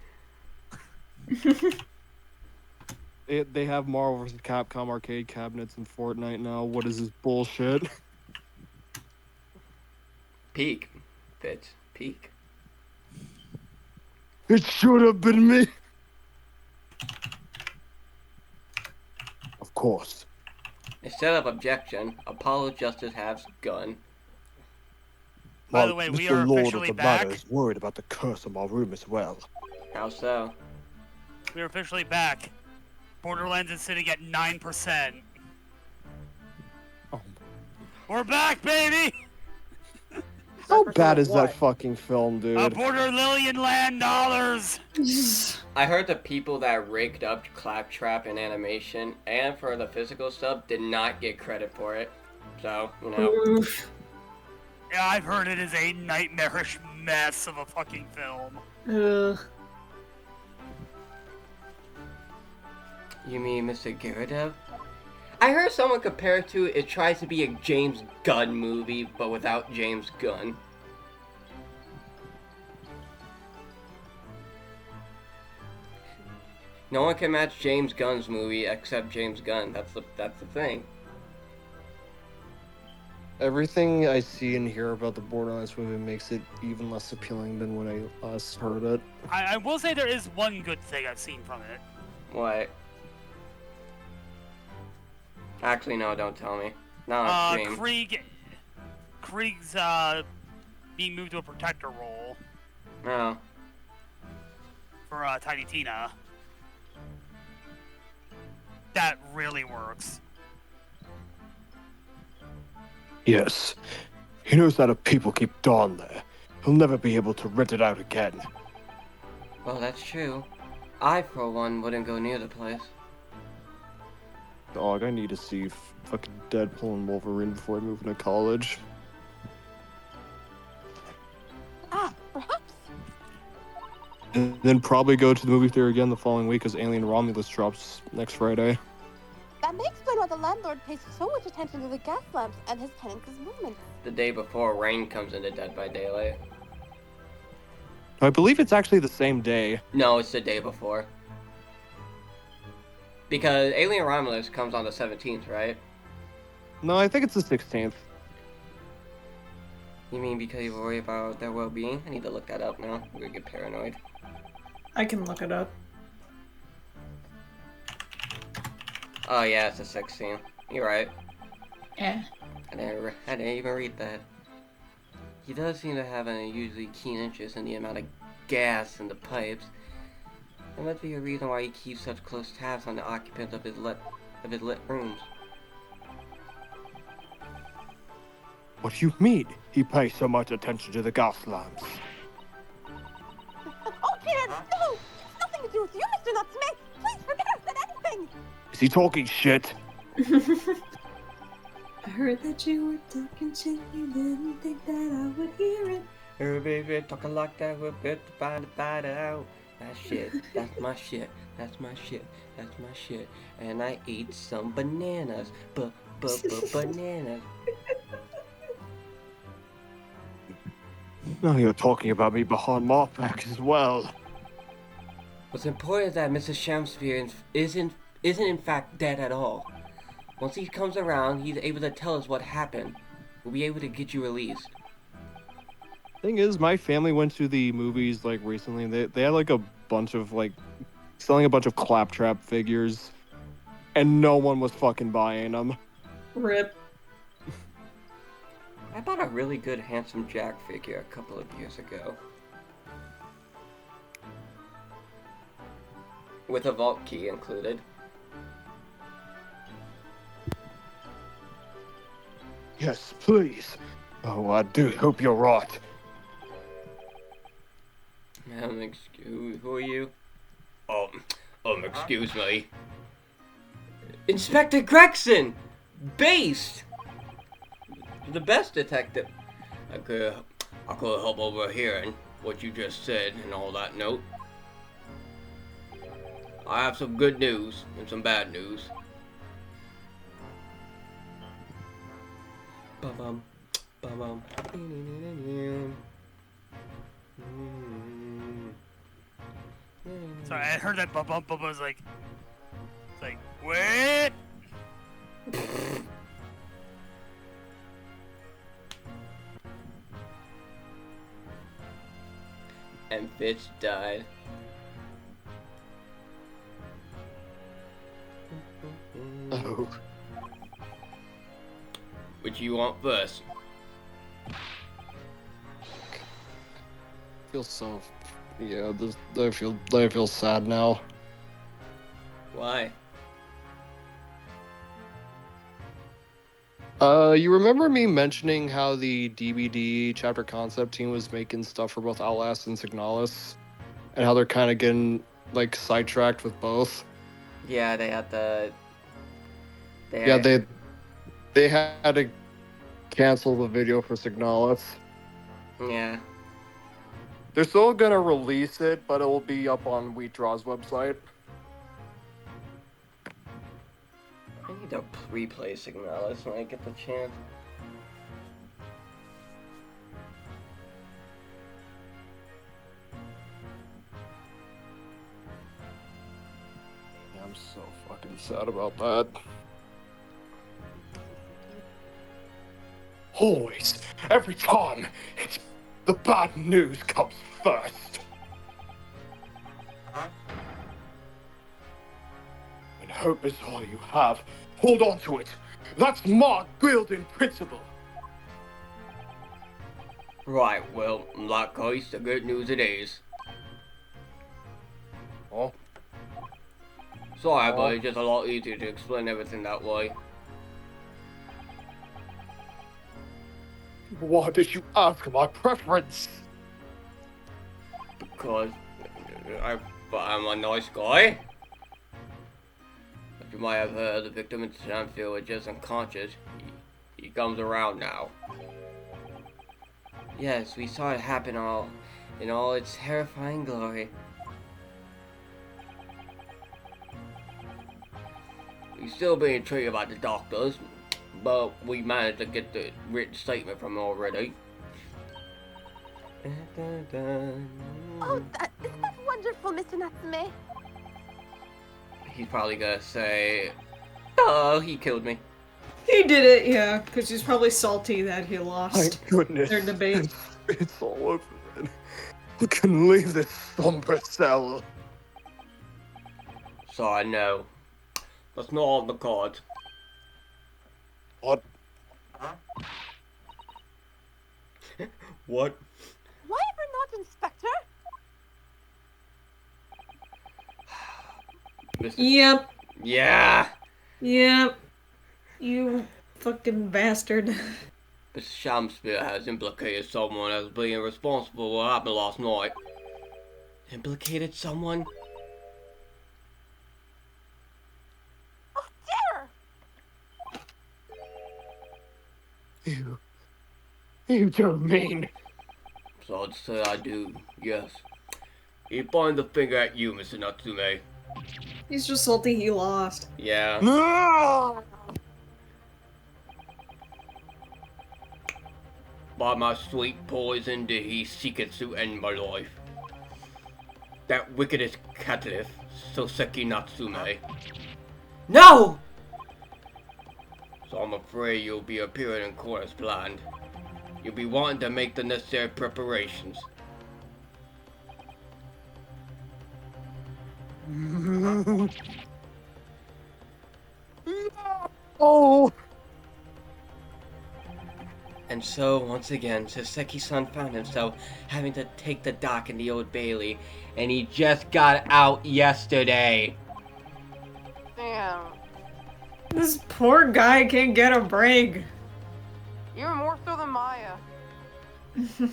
They have Marvel vs. Capcom arcade cabinets in Fortnite now. What is this bullshit? Peak, bitch, peak. It should have been me. Of course. Instead of objection, Apollo Justice has gun. By the way, we Mr. are Lord officially of the back. Manor is worried about the curse on my room as well. How so? We are officially back. Borderlands is sitting at 9%. Oh. We're back, baby! How bad is What? that fucking film, dude? A border Lillian land dollars! I heard the people that rigged up Claptrap in animation and for the physical stuff did not get credit for it. So, you know. Oof. Yeah, I've heard it is a nightmarish mess of a fucking film. Ugh. You mean Mr. Gyaradev? I heard someone compare it to it tries to be a James Gunn movie, but without James Gunn. No one can match James Gunn's movie except James Gunn. That's the thing. Everything I see and hear about the Borderlands movie makes it even less appealing than when I last heard it. I will say there is one good thing I've seen from it. What? Actually, no, don't tell me. Not a dream. Krieg's being moved to a protector role No. for Tiny Tina. That really works. Yes. He knows that if people keep Dawn there, he'll never be able to rent it out again. Well, that's true. I, for one, wouldn't go near the place. Dog, I need to see fucking Deadpool and Wolverine before I move into college. Ah, perhaps. And then probably go to the movie theater again the following week as Alien Romulus drops next Friday. That may explain why the landlord pays so much attention to the gas lamps and his tenants' movements. The day before Rain comes into Dead by Daylight. I believe it's actually the same day. No, it's the day before. Because Alien Romulus comes on the 17th, right? No, I think it's the 16th. You mean because you worry about their well-being? I need to look that up now. I'm gonna get paranoid. I can look it up. Oh yeah, it's the 16th. You're right. Eh. I didn't even read that. He does seem to have an unusually keen interest in the amount of gas in the pipes. There must be a reason why he keeps such close tabs on the occupants of his lit rooms. What do you mean he pays so much attention to the gas lamps? Oh, kids! No! It's nothing to do with you, Mr. Natsume! Please forget I said anything! Is he talking shit? I heard that you were talking shit. You didn't think that I would hear it. Hey baby, talking like that, we're good to find it out. That shit, that's my shit, that's my shit, that's my shit. And I ate some bananas, bananas. Now you're talking about me behind my back as well. What's important is that Mr. Shamsphere isn't in fact dead at all. Once he comes around, he's able to tell us what happened. We'll be able to get you released. Thing is, my family went to the movies like recently. They had like a bunch of like selling a bunch of Claptrap figures, and no one was fucking buying them. Rip. I bought a really good Handsome Jack figure a couple of years ago. With a vault key included. Yes, please. Oh, I do hope you're right. Who are you? Excuse me. Inspector Gregson! Based! The best detective. I could help overhearing what you just said and all that note. I have some good news and some bad news. Bum bum. Sorry, I heard that bump. I was like, it's like, wait. And Fitch died. Oh. Which you want first? Feel so. Yeah, I feel sad now. Why? You remember me mentioning how the DBD chapter concept team was making stuff for both Outlast and Signalis, and how they're kind of getting like sidetracked with both? Yeah, they had the. They had to cancel the video for Signalis. Yeah. They're still gonna release it, but it will be up on Wheatdraw's website. They're replay Signalis when I get the chance. I'm so fucking sad about that. Always, every time, it's the bad news comes first. When hope is all you have, hold on to it. That's my building principle. Right, well, in that case, the good news it is. Oh, Sorry, but it's just a lot easier to explain everything that way. why did you ask my preference? Because I'm a nice guy. As you might have heard, the victim in Shamfield was just unconscious. He comes around now. Yes, we saw it happen in all its terrifying glory. He's still being treated by the doctors, but we managed to get the written statement from him already. Oh, isn't that wonderful, Mr. Natsume? He's probably gonna say, "Oh, he killed me." He did it, yeah, because he's probably salty that he lost Thank goodness. their debate. It's all over then. We can leave this somber cell. Sorry, no. That's not on the cards. What? What? Why ever not, Inspector? Yep, Yeah! yep. You fucking bastard. Mr. Shamspeare has implicated someone as being responsible for what happened last night. Implicated someone? Oh, dear! You don't mean... So I'd say I do, yes. He pointed the finger at you, Mr. Natsume. He's just salty he lost. Yeah. No! By my sweet poison did he seek it to end my life. That wickedest caitiff, Soseki Natsume. No! So I'm afraid you'll be appearing in court as planned. You'll be wanting to make the necessary preparations. Oh! And so, once again, Soseki-san found himself having to take the dock in the Old Bailey, and he just got out yesterday. Damn. This poor guy can't get a break. Even more so than Maya.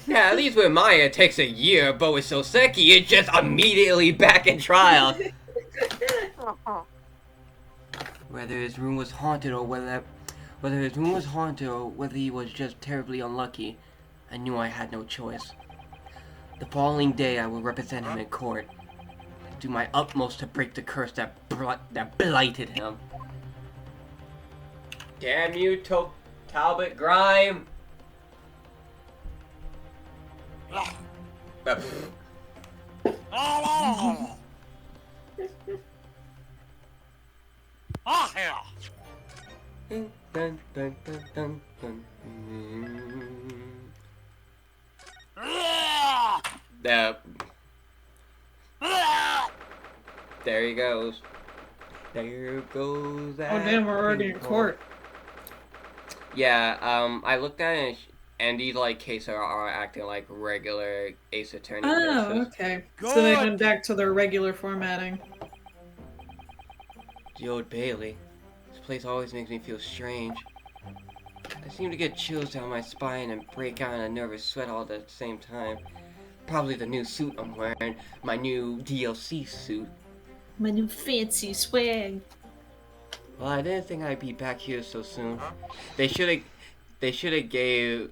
Yeah, at least with Maya it takes a year, but with Soseki it's just immediately back in trial. Whether his room was haunted or whether he was just terribly unlucky, I knew I had no choice. The following day I will represent him in court. Do my utmost to break the curse that blighted him. Damn you, Talbot Grime! Ah, here. Dun, dun, dun, dun, dun. There he goes. There goes that. Oh damn, we're already in court. Yeah, I looked at it and these like cases are acting like regular Ace Attorney Oh, cases. okay. So they Good. went back to their regular formatting. The Old Bailey. This place always makes me feel strange. I seem to get chills down my spine and break out in a nervous sweat all at the same time. Probably the new suit I'm wearing, my new DLC suit. My new fancy swag. Well, I didn't think I'd be back here so soon. They should have gave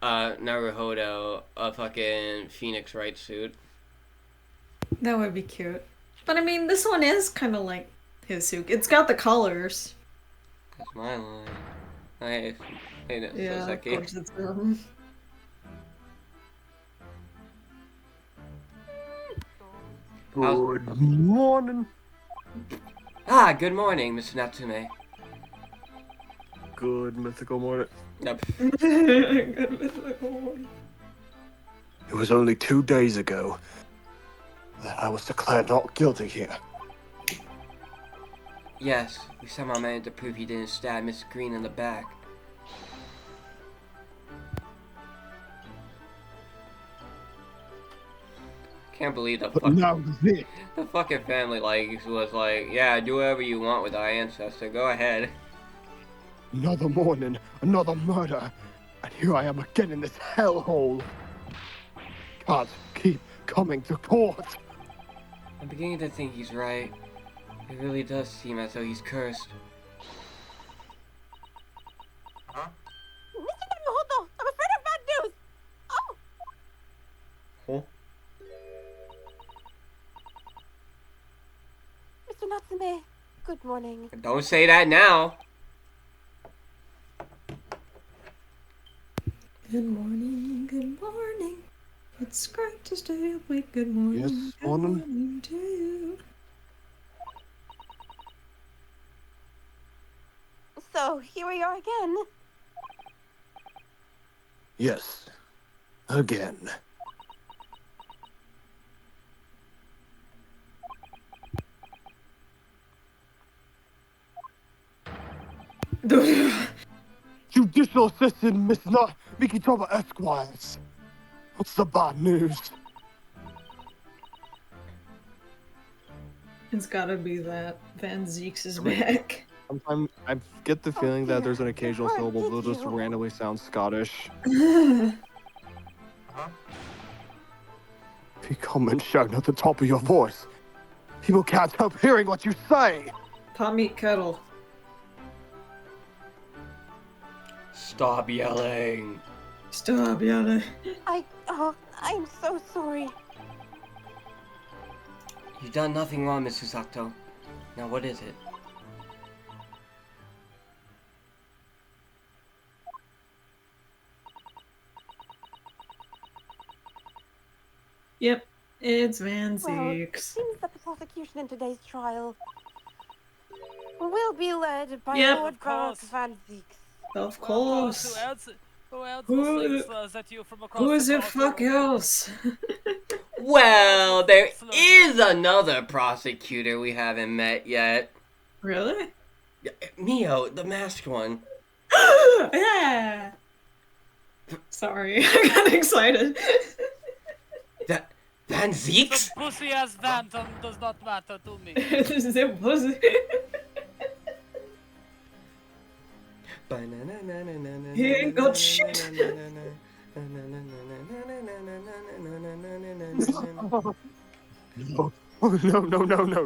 Naruhodo a fucking Phoenix Wright suit. That would be cute. But I mean, this one is kind of like his suit. It's got the colors. That's my line. Hey, Yeah, of Soseki. course it's Good morning. Ah, good morning, Mr. Natsume. Good mythical morning. Yep. Good mythical one. It was only 2 days ago that I was declared not guilty here. Yes, we somehow managed to prove he didn't stab Miss Green in the back. Can't believe But now this, the fucking family was like, yeah, do whatever you want with our ancestor. Go ahead. another morning, another murder, and here I am again in this hellhole. Can't keep coming to court. I'm beginning to think he's right. It really does seem as though he's cursed. Mr. Naruhodo, I'm afraid of bad news! Oh! Huh? Mr. Natsume, good morning. Don't say that now. Good morning, good morning. It's great to stay awake. Good morning, Yes, good morning. morning to you. So, here we are again. Yes, again. Judicial Assistant Miss Not Mikitoba Esquires. What's the bad news? It's gotta be that Van Zeeks is back. Sometimes I get the feeling that dear. there's an occasional Where syllable did that'll just you? randomly sound Scottish. If you come and shout at the top of your voice, people can't help hearing what you say. Pot meat kettle. Stop yelling. Stop yelling. I'm so sorry. You've done nothing wrong, Miss Susato. Now what is it? Yep, it's Van Well, it Zeeks. seems that the prosecution in today's trial will be led by Yep. Lord Of Barak course. Van Zeeks. Of Well, course. who else Who- will sling slurs at you from across Who's the it fuck courtroom? else? Well, there is another prosecutor we haven't met yet. Really? Mio, the masked one. Yeah. Sorry, I got excited. That Van Zeeks? Some pussy-ass phantom does not matter to me. It was. He ain't got shit. No, oh,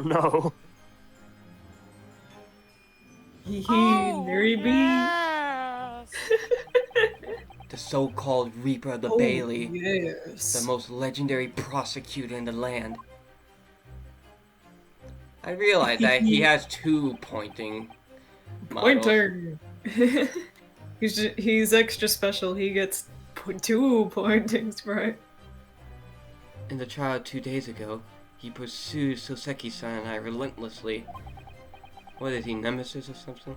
no. There he be. Yes! The so-called Reaper of the Oh, Bailey. yes. The most legendary prosecutor in the land. I realize that he has two pointing models. Pointer. He's extra special. He gets 2 pointings, right? In the trial 2 days ago, he pursued Soseki-san and I relentlessly. What is he, Nemesis or something?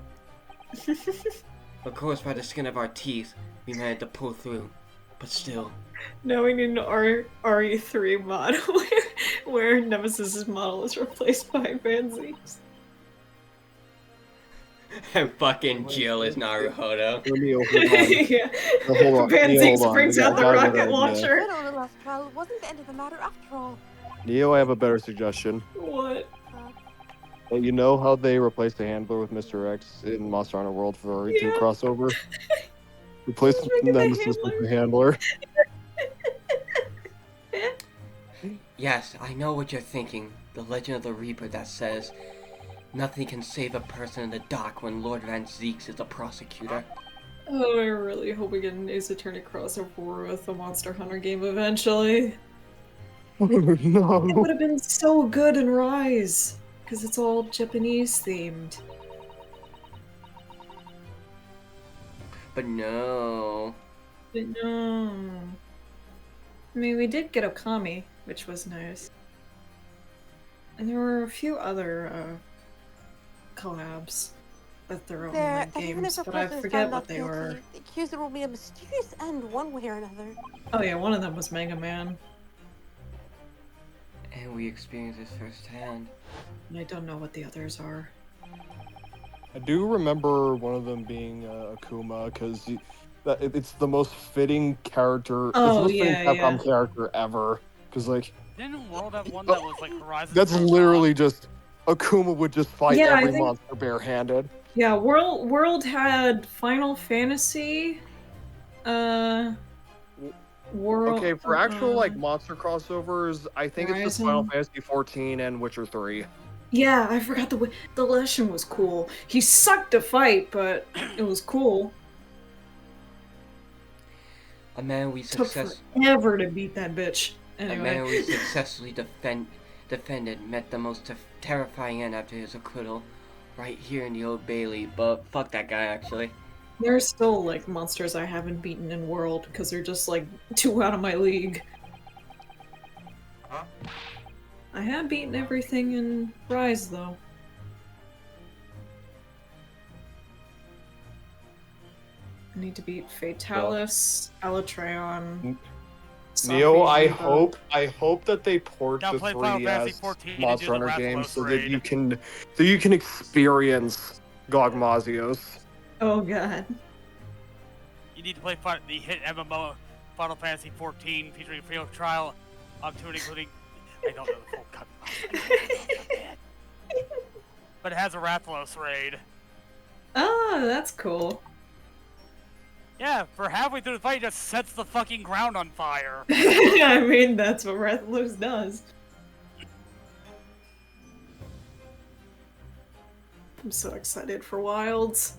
Of course, by the skin of our teeth, we managed to pull through. But still. Now we need an RE3 mod where Nemesis's model is replaced by Van Zeeks. And fucking Jill is Naruhodo. Neo, hold on. Yeah. Oh, hold on. Van Neo, Zeeks hold on. brings I out the got a better rocket idea. launcher. Little of the last trial wasn't the end of the matter after all. Neo, I have a better suggestion. What? You know how they replaced the handler with Mr. X in Monster Hunter World for RE2 Yeah. crossover? Replace Just make it the Nemesis with the handler. Yes, I know what you're thinking. The legend of the Reaper that says, nothing can save a person in the dock when Lord Van Zeeks is a prosecutor. Oh, I really hope we get an Ace Attorney crossover with the Monster Hunter game eventually. Oh, It no. would have been so good in Rise, because it's all Japanese themed. But no. But no. I mean, we did get Okami, which was nice. And there were a few other collabs that they're on There, the that even games, if a but I person is forget found what not they guilty, were. the accuser will be a mysterious end one way or another. Oh yeah, one of them was Mega Man. And we experienced this firsthand. And I don't know what the others are. I do remember one of them being Akuma, because it's the most fitting character. It's the Oh, most fitting yeah, Capcom yeah. character ever. Because, like, Didn't World have one that was like Horizon? that's Zero literally Dawn? just Akuma would just fight Yeah, I every think- monster barehanded. Yeah, World had Final Fantasy. World. Okay, for actual like monster crossovers, I think it's just Final Horizon? Fantasy 14 and Witcher 3. Yeah, I forgot the Leshen was cool. He sucked to fight, but it was cool. A man we Took success forever to beat that bitch. a man Anyway. we successfully defended met the most terrifying end after his acquittal, right here in the Old Bailey. But fuck that guy, actually. There's still like monsters I haven't beaten in World because they're just like too out of my league. Huh? I have beaten everything in Rise though. I need to beat Fatalis, Alatreon. Neo, I Safi, hope that they port Now the play Final Fantasy 3DS 14 to Monster do the Hunter games Rathalos so that raid. you can experience Gogmazios. Oh god. You need to play the hit MMO Final Fantasy 14 featuring Free Trial up to and including. I don't know the full cut. But it has a Rathalos raid. Oh, that's cool. Yeah, for halfway through the fight, it just sets the fucking ground on fire. I mean, that's what Rathalos does. I'm so excited for Wilds.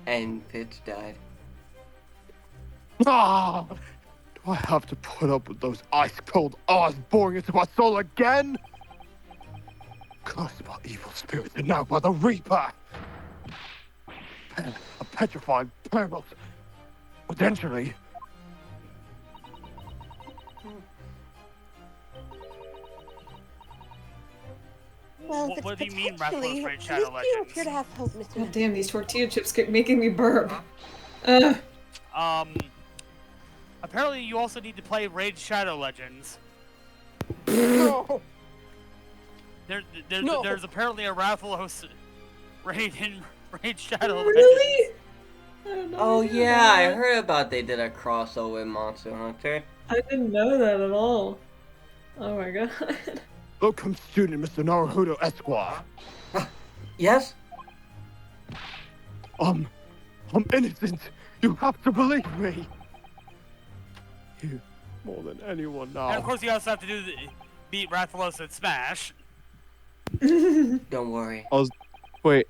And Fitz died. Ah! Do I have to put up with those ice-cold Oz boring into my soul again? Cursed by evil spirits and now by the Reaper! A petrifying peril. Potentially. Well, What- if it's what do you mean, potentially, Rathalos Raid at Shadow least you Legends? appear to have hope, Mr. God damn, these tortilla chips keep making me burp. Apparently you also need to play Raid Shadow Legends. No. No. There's apparently a Rathalos raid in Raid Shadow Legends. Really? I don't know Oh anything yeah, about I that. heard about they did a crossover in Monster Hunter. I didn't know that at all. Oh my god. Welcome, student Mr. Naruhodo Esquire. Yes? I'm innocent. You have to believe me. You, more than anyone now. And of course you also have to beat Rathalos at Smash. Don't worry. Wait,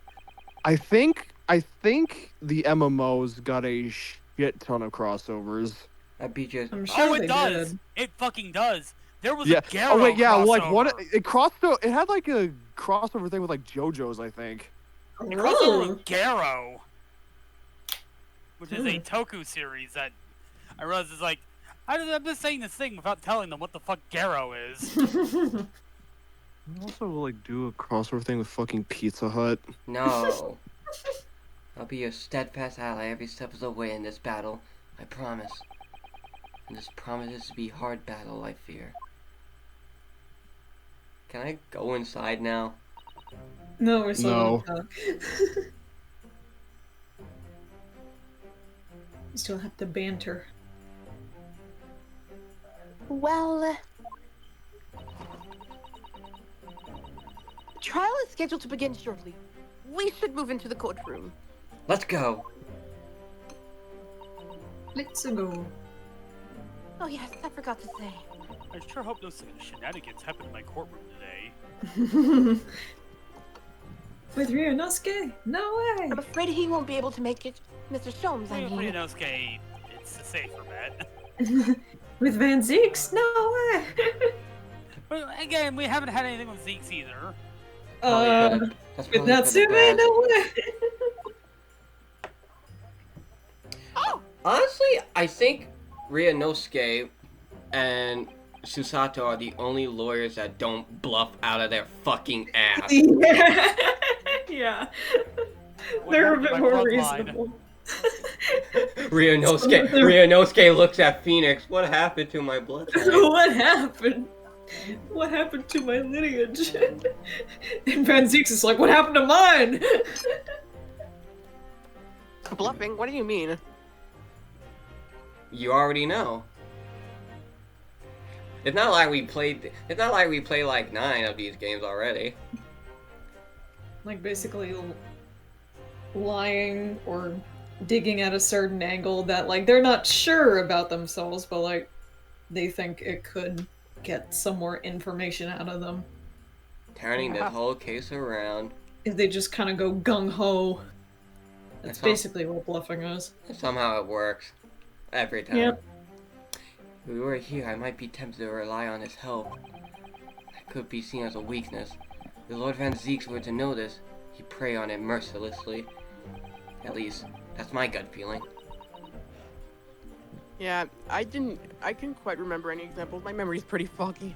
I think the MMO's got a shit ton of crossovers. I beat you. I'm sure Oh, it they does. did. It fucking does. There was Yeah. a Garo Oh wait, yeah. Like crossover. what? It had like a crossover thing with like JoJo's, I think. It crossed over Oh. with Garo, which is a Hmm. Toku series that I realize is like, I'm just saying this thing without telling them what the fuck Garo is. I also like do a crossover thing with fucking Pizza Hut. No. I'll be your steadfast ally every step of the way in this battle. I promise. And this promises to be a hard battle, I fear. Can I go inside now? No, we're still No. gonna talk. We still have to banter. Well, trial is scheduled to begin shortly. We should move into the courtroom. Let's go. Let's go. Oh yes, I forgot to say. I sure hope no shenanigans happen in my courtroom today. With Ryunosuke? No way! I'm afraid he won't be able to make it. Mr. Sholmes, I mean. Ryunosuke, it's a safer bet. With Van Zeeks? No way! But again, we haven't had anything with Zeke's either. probably for the, that's with probably for the Natsume, best. no way. Honestly, I think Ryunosuke and Susato are the only lawyers that don't bluff out of their fucking ass. Yeah. Yeah. What They're a happened to bit my more bloodline? reasonable. Ryunosuke looks at Phoenix. What happened to my bloodline? What happened? What happened to my lineage? And Van Zeeks is like, what happened to mine? Bluffing? What do you mean? You already know. It's not like we played. It's not like we play like 9 of these games already. Like, basically lying or digging at a certain angle that, like, they're not sure about themselves, but, like, they think it could get some more information out of them. Turning this Yeah. whole case around. If they just kind of go gung-ho. That's That's all- basically what bluffing is. Somehow it works. Every time. Yep. If we were here, I might be tempted to rely on his help. That could be seen as a weakness. If Lord Van Zeeks were to know this, he'd prey on it mercilessly. At least, that's my gut feeling. Yeah, I couldn't quite remember any examples. My memory's pretty foggy.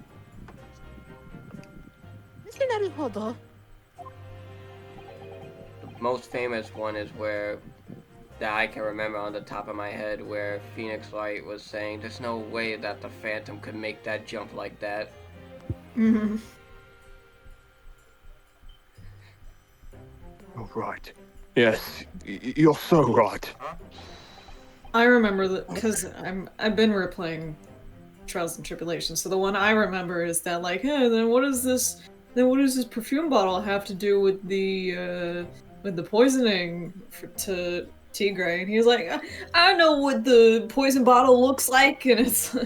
The most famous one is where, that I can remember on the top of my head, where Phoenix Light was saying there's no way that the Phantom could make that jump like that. Mm-hmm. You're right. Yes, you're so right. I remember that because I've been replaying Trials and Tribulations. So the one I remember is that, like, hey, then what does this perfume bottle have to do with the poisoning to Tigray? And he's like, I know what the poison bottle looks like, and it's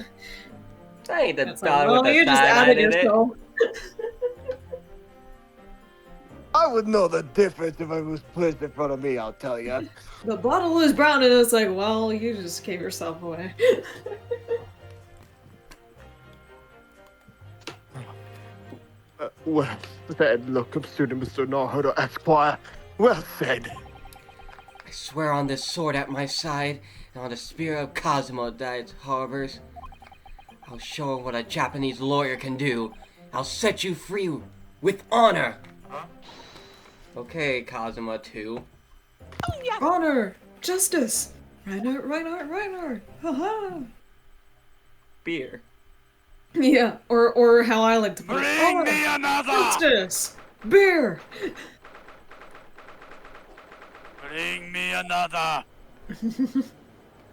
I ain't the it's like, dog well, with the you just cyanide added in it. yourself. I would know the difference if it was placed in front of me, I'll tell you. The bottle is brown, and it's like, well, you just gave yourself away. Well said, Locumpsuna, Mr. Naruto Esquire. Well said. I swear on this sword at my side, and on the spirit of Cosmo that it harbors. I'll show what a Japanese lawyer can do. I'll set you free with honor. Okay, Kazuma 2. Honor, justice, Reinhardt. Haha. Beer. Yeah, or how I like to put it. Bring Honor, me another! justice, beer. Bring me another!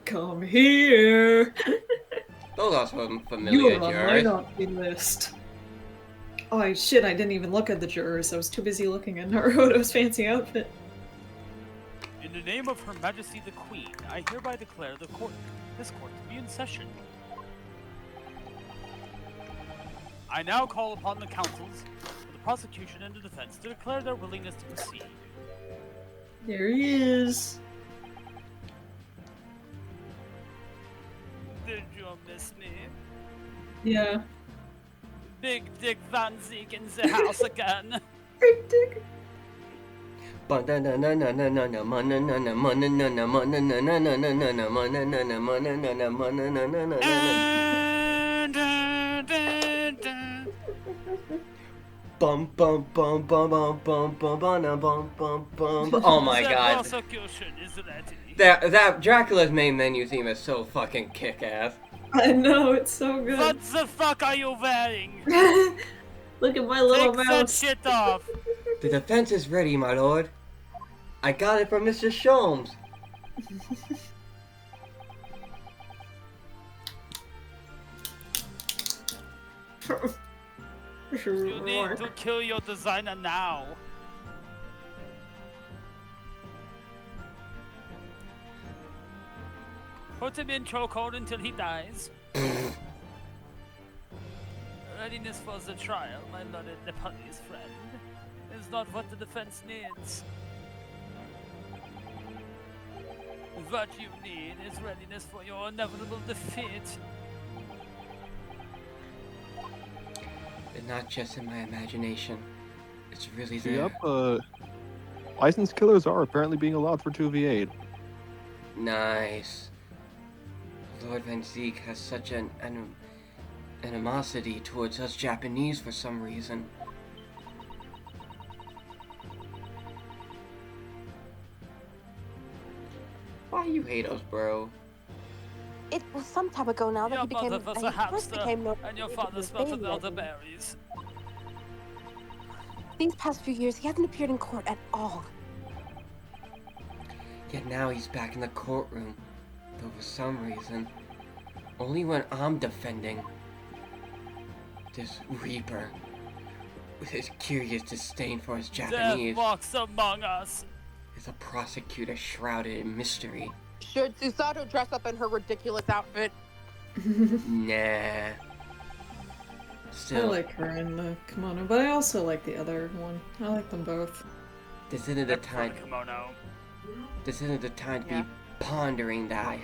Come here. Those are some familiar You're on my jurors. naughty list. Oh shit! I didn't even look at the jurors. I was too busy looking at Naruto's fancy outfit. In the name of Her Majesty the Queen, I hereby declare this court to be in session. I now call upon the counsels for the prosecution and the defense to declare their willingness to proceed. There he is. Did you miss me? Yeah. Big Dick Van Zeek in the house again. Big dick. Bum bum bum bum bum bum bum bum bum bum bum. Oh my The god. prosecution is ready. That Dracula's main menu theme is so fucking kick-ass. I know, it's so good. What the fuck are you wearing? Look at my little Take that mouse. shit off. The defense is ready, my lord. I got it from Mr. Sholmes. You need to kill your designer now. Put him in chokehold until he dies. Readiness for the trial, my learned Nepalese friend, is not what the defense needs. What you need is readiness for your inevitable defeat. But not just in my imagination. It's really there. Yep, licensed killers are apparently being allowed for 2v8. Nice. Lord Van Zeke has such an animosity towards us Japanese for some reason. Why you hate us, bro? It was some time ago now that Your he became. mother was he a first hamster, became known and your for father his smelt baby legend. elderberries. These past few years, he hasn't appeared in court at all. Yet now he's back in the courtroom. Though for some reason, only when I'm defending this Reaper with his curious disdain for his Japanese Death walks among us. is a prosecutor shrouded in mystery. Should Susato dress up in her ridiculous outfit? Nah. I Still, like her in the kimono, but I also like the other one. I like them both. this isn't the Except for time. the kimono. This isn't the time to Yeah. be pondering that.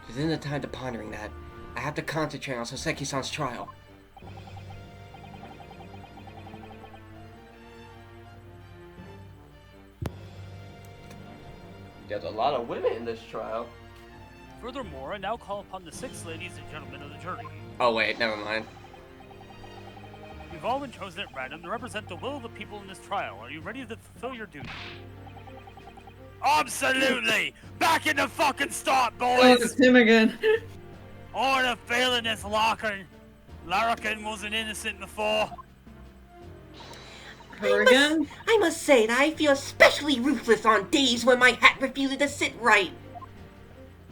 This isn't the time to pondering that. I have to concentrate on Soseki-san's trial. There's a lot of women in this trial. Furthermore, I now call upon the 6 ladies and gentlemen of the jury. Oh wait, never mind. You've all been chosen at random to represent the will of the people in this trial. Are you ready to fulfill your duty? Absolutely! Back in the fucking start, Oh, boys! it's him again. Order failing this larkin. Larkin wasn't innocent before. Her again? I must say that I feel especially ruthless on days when my hat refuses to sit right.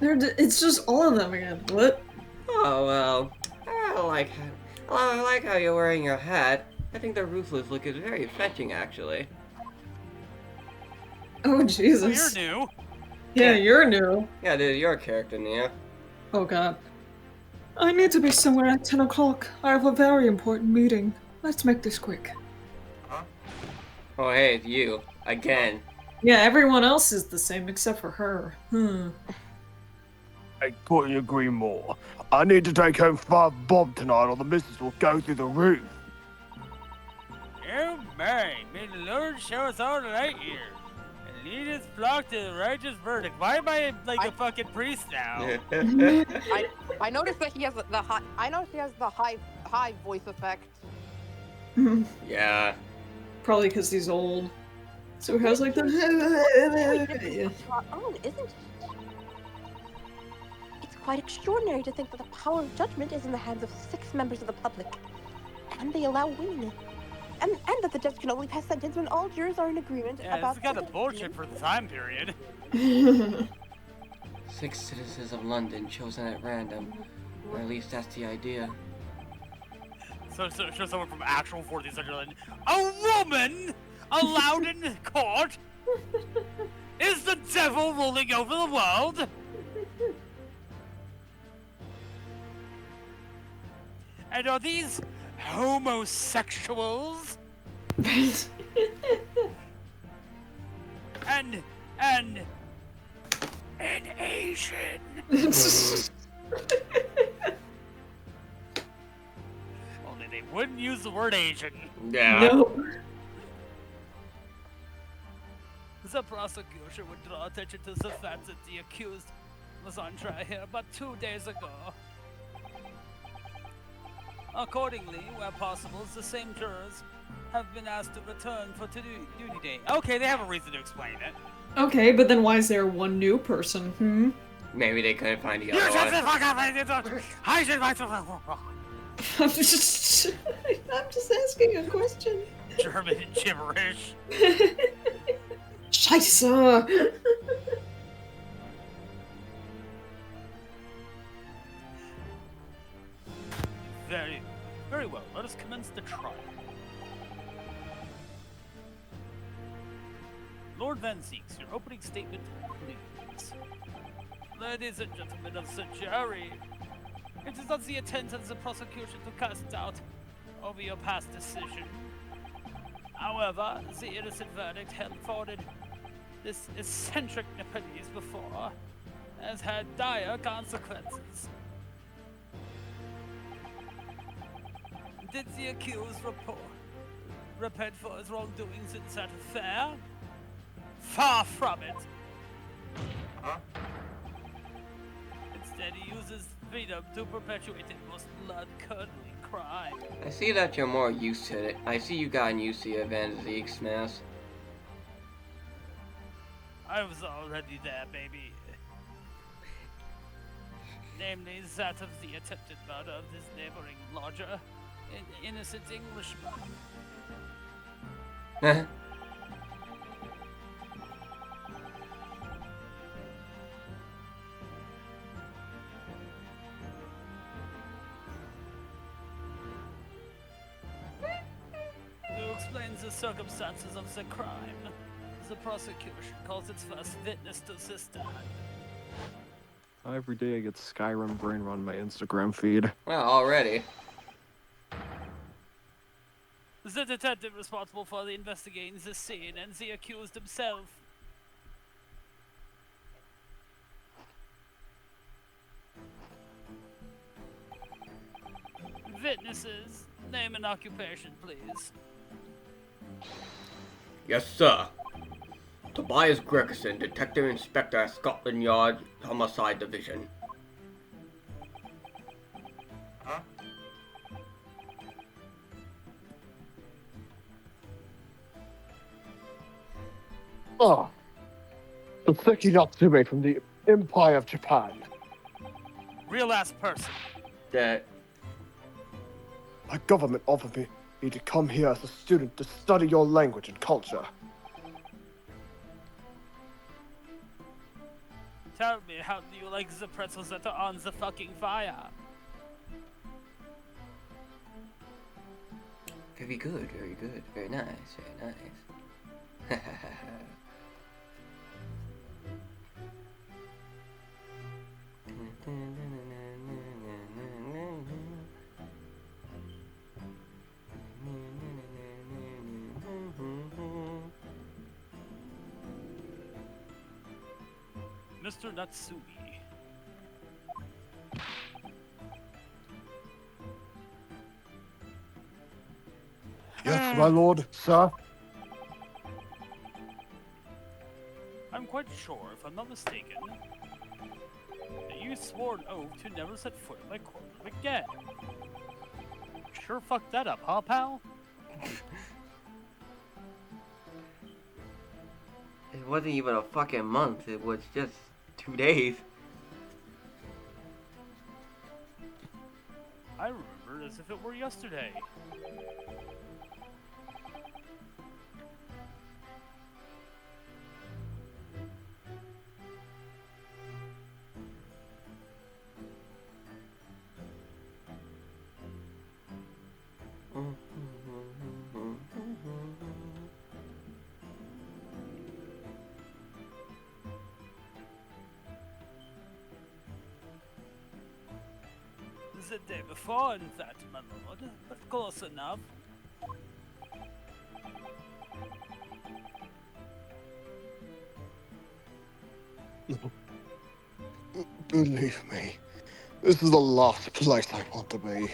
It's just all of them again. What? Oh well, I like how you're wearing your hat. I think the ruthless look is very fetching, actually. Oh, Oh, Jesus. you're new. Yeah, you're new. Yeah, dude, your character, Nia. Oh, God. I need to be somewhere at 10 o'clock. I have a very important meeting. Let's make this quick. Oh hey, it's you again. Yeah, everyone else is the same except for her. I couldn't agree more. I need to take home 5 bob tonight or the missus will go through the roof. Oh my, may the Lord show us all the light here. And lead his flock to the righteous verdict. Why am I like a fucking priest now? I noticed that he has the high. I noticed he has the high voice effect. Yeah. Probably because he's old. So he has like the. Yeah. Our own, isn't it? It's quite extraordinary to think that the power of judgment is in the hands of 6 members of the public, and they allow women. And that the judge can only pass sentence when all jurors are in agreement Yeah, about this is kind the of bullshit for the time period. 6 citizens of London chosen at random. Or at least that's the idea. So someone from actual 14th century London. A woman allowed in court? Is the devil ruling over the world? And are these homosexuals? and an Asian. Only they wouldn't use the word Asian. Yeah. No. The prosecution would draw attention to the fact that the accused was on trial here about 2 days ago. Accordingly, where possible, the same jurors have been asked to return for duty day. Okay, they have a reason to explain it. Okay, but then why is there one new person? Maybe they couldn't find the You other shut the one. fuck up! I should myself. I'm just asking a question. German gibberish. Scheiße! Very well. Let us commence the trial. Lord Van Zeeks, your opening statement, please. Ladies and gentlemen of the jury, it is not the intent of the prosecution to cast doubt over your past decision. However, the innocent verdict held forwarded this eccentric Nepalese before has had dire consequences. Did the accused report repent for his wrongdoings in that affair. Far from it. Instead, he uses freedom to perpetuate a most blood-curdling crime. I see that you're more used to it. I see you gotten used to your Van Zeke smash. I was already there, baby. Namely, that of the attempted murder of this neighboring lodger, an innocent Englishman. To explain the circumstances of the crime, the prosecution calls its first witness to the stand. Every day I get Skyrim brain run my Instagram feed. Well, already. The detective responsible for investigating the scene and the accused himself. Witnesses, name and occupation, please. Yes, sir. Tobias Gregerson, Detective Inspector at Scotland Yard Homicide Division. Ah, Soseki Natsume from the Empire of Japan. Real ass person. That My government offered me to come here as a student to study your language and culture. Tell me, how do you like the pretzels that are on the fucking fire? very good, very nice, very nice. Mr. Natsumi. Yes, my lord, sir. I'm quite sure, if I'm not mistaken, that you swore an oath to never set foot in my courtroom again. Sure fucked that up, huh, pal? It wasn't even a fucking month, it was just 2 days. I remember it as if it were yesterday. The day before, in fact, my lord, but close enough. Believe me, this is the last place I want to be.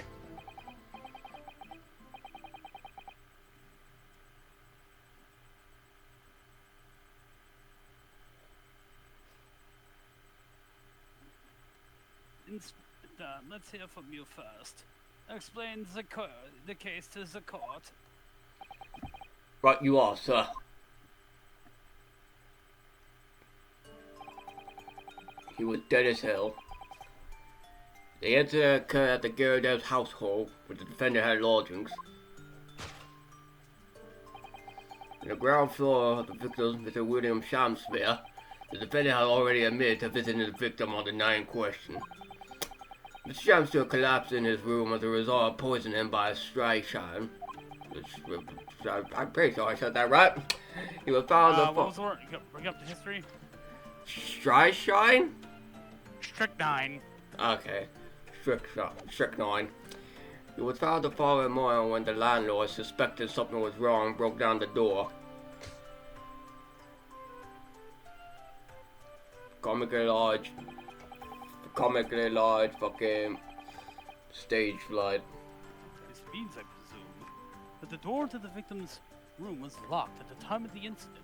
Let's hear from you first. Explain the case to the court. Right you are, sir. He was dead as hell. The incident occurred at the Gyarados household, where the defendant had lodgings. On the ground floor of the victim, Mr. William Shamsmere, the defendant had already admitted to visiting the victim on the night in question. Mr. Shamsmere collapsed in his room as a result of poisoning him by a Strysheim. I'm pretty sure I said that right. He was found What was the word? Bring up the history. Strysheim? Strychnine. Okay. Strychnine. He was found the following morning when the landlord, suspected something was wrong, broke down the door. Comically large fucking stage flood. This means, I presume, that the door to the victim's room was locked at the time of the incident.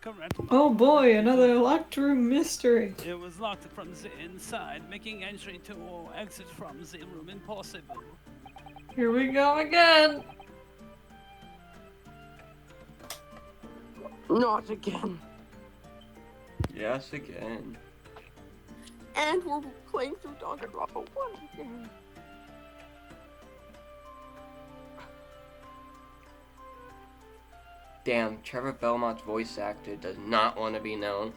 Correct. Oh boy, another locked room mystery. It was locked from the inside, making entry to or exit from the room impossible. Here we go again. Not again. Yes, again. And we're playing through Danganronpa 1 again. Damn, Trevor Belmont's voice actor does not want to be known.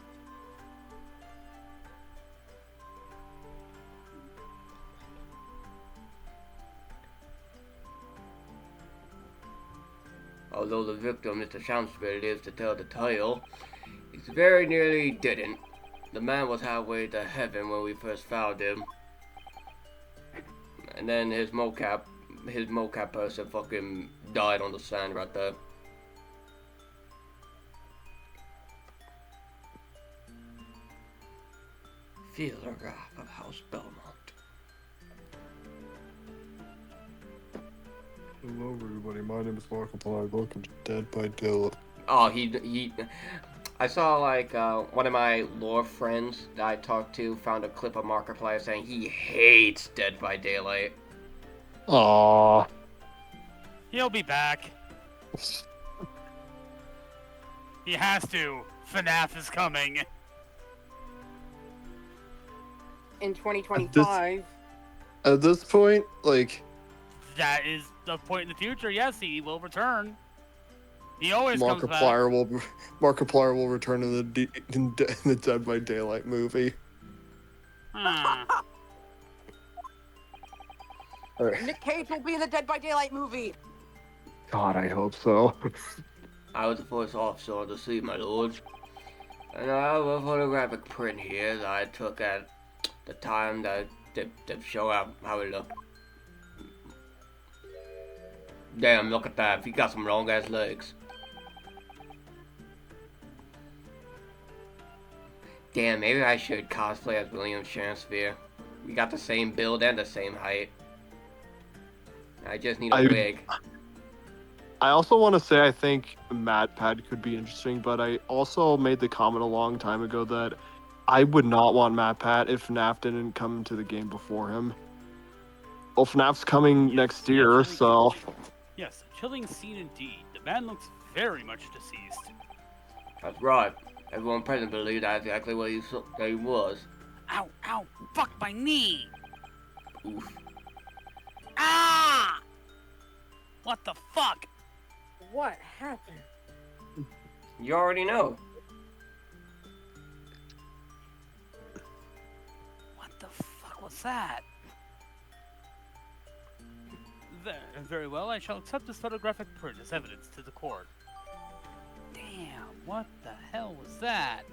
Although the victim, Mr. Shamsbury, lives to tell the tale, he very nearly didn't. The man was halfway to heaven when we first found him. And then his mocap person fucking died on the sand right there. Feel the wrath of House Belmont. Hello, everybody. My name is Markiplier. Welcome to Dead by Daylight. Oh, I saw like one of my lore friends that I talked to found a clip of Markiplier saying he hates Dead by Daylight. Aww. He'll be back. He has to. FNAF is coming. In 2025. At this point, like, That is the point in the future. Yes, he will return. He always comes back. Markiplier will return in the Dead by Daylight movie. Nick Cage will be in the Dead by Daylight movie. God, I hope so. I was the first officer on the scene, my lord. And I have a photographic print here that I took at the time that to show how it looked. Damn, look at that. He got some long ass legs. Damn, maybe I should cosplay as William Shakespeare. We got the same build and the same height. I just need a wig. I also want to say I think MatPat could be interesting, but I also made the comment a long time ago that I would not want MatPat if FNAF didn't come into the game before him. Well, FNAF's coming next year, so... Yes, a chilling scene indeed. The man looks very much deceased. That's right. Everyone present believed that's exactly what he was. Ow, ow, fuck my knee! Oof. Ah! What the fuck? What happened? You already know. What the fuck was that? Very well, I shall accept this photographic print as evidence to the court. Damn, what the hell was that?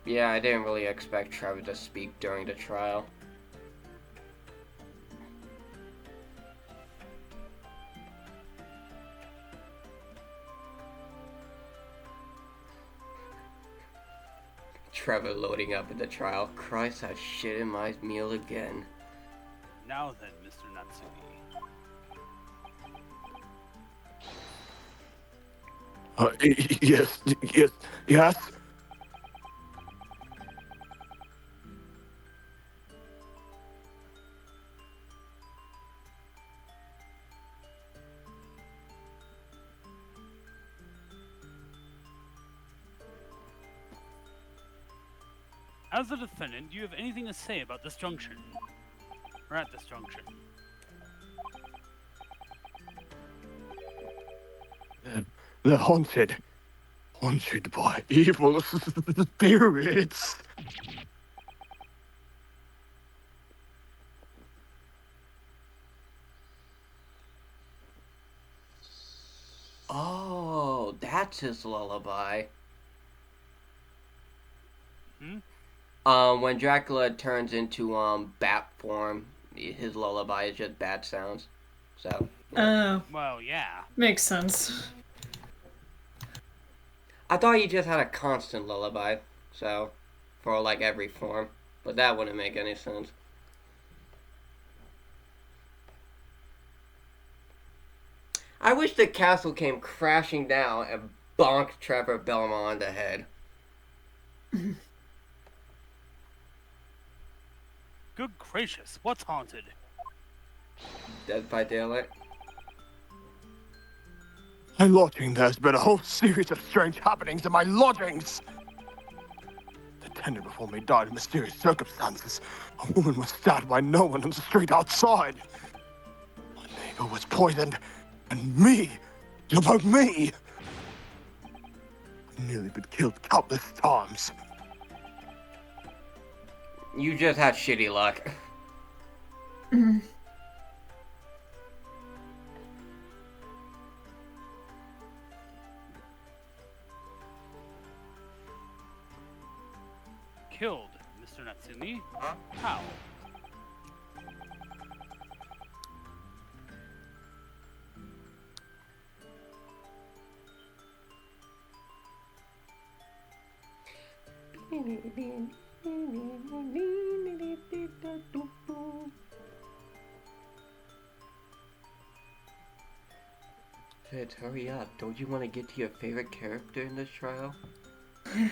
Yeah, I didn't really expect Trevor to speak during the trial. Trevor loading up in the trial. Christ, I shit in my meal again. Now then, Mr. Natsuki. Yes. As the defendant, do you have anything to say about this junction? Or at this junction? They're haunted by evil spirits. Oh, that's his lullaby. Hmm? When Dracula turns into bat form, his lullaby is just bat sounds. So Oh, Well, yeah. makes sense. I thought he just had a constant lullaby, so for like every form, but that wouldn't make any sense. I wish the castle came crashing down and bonked Trevor Belmont on the head. Good gracious, what's haunted? Dead by Daylight. My lodging, there's been a whole series of strange happenings in my lodgings. The tenant before me died in mysterious circumstances. A woman was stabbed by no one on the street outside. My neighbor was poisoned. And me, about me. I've nearly been killed countless times. You just had shitty luck. Killed, Mr. Natsumi? How? Fitz, hurry up. Don't you want to get to your favorite character in this trial? I'm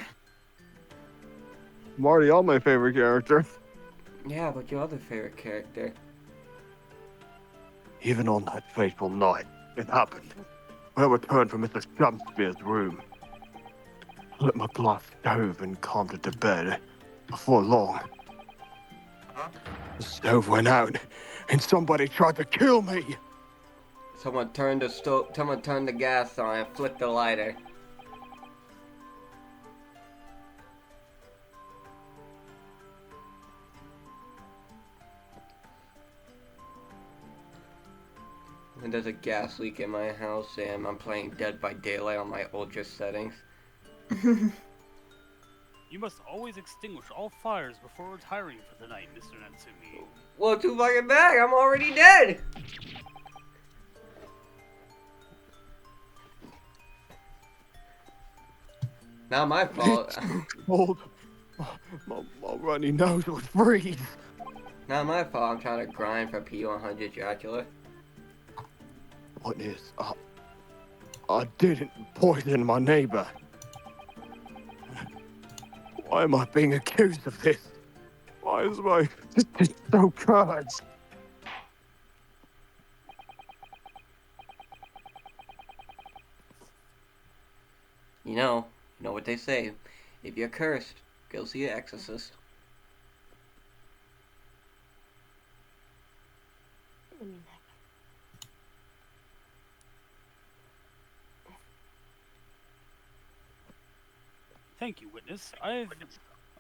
already on my favorite character. Yeah, but your other favorite character. Even on that fateful night, it happened. When I returned from Mr. Shumspeare's room, I lit my glass stove and calmed it to bed. Before long, the stove went out, and somebody tried to kill me. Someone turned the gas on and flicked the lighter. And there's a gas leak in my house, and I'm playing Dead by Daylight on my ultra settings. You must always extinguish all fires before retiring for the night, Mr. Natsumi. Well, too fucking bad. I'm already dead. Not my fault. Cold. My runny nose would freeze. Not my fault. I'm trying to grind for P100 Dracula. What is up? I didn't poison my neighbor. Why am I being accused of this? Why is my this so cursed? You know what they say. If you're cursed, go see an exorcist. Thank you, witness. I've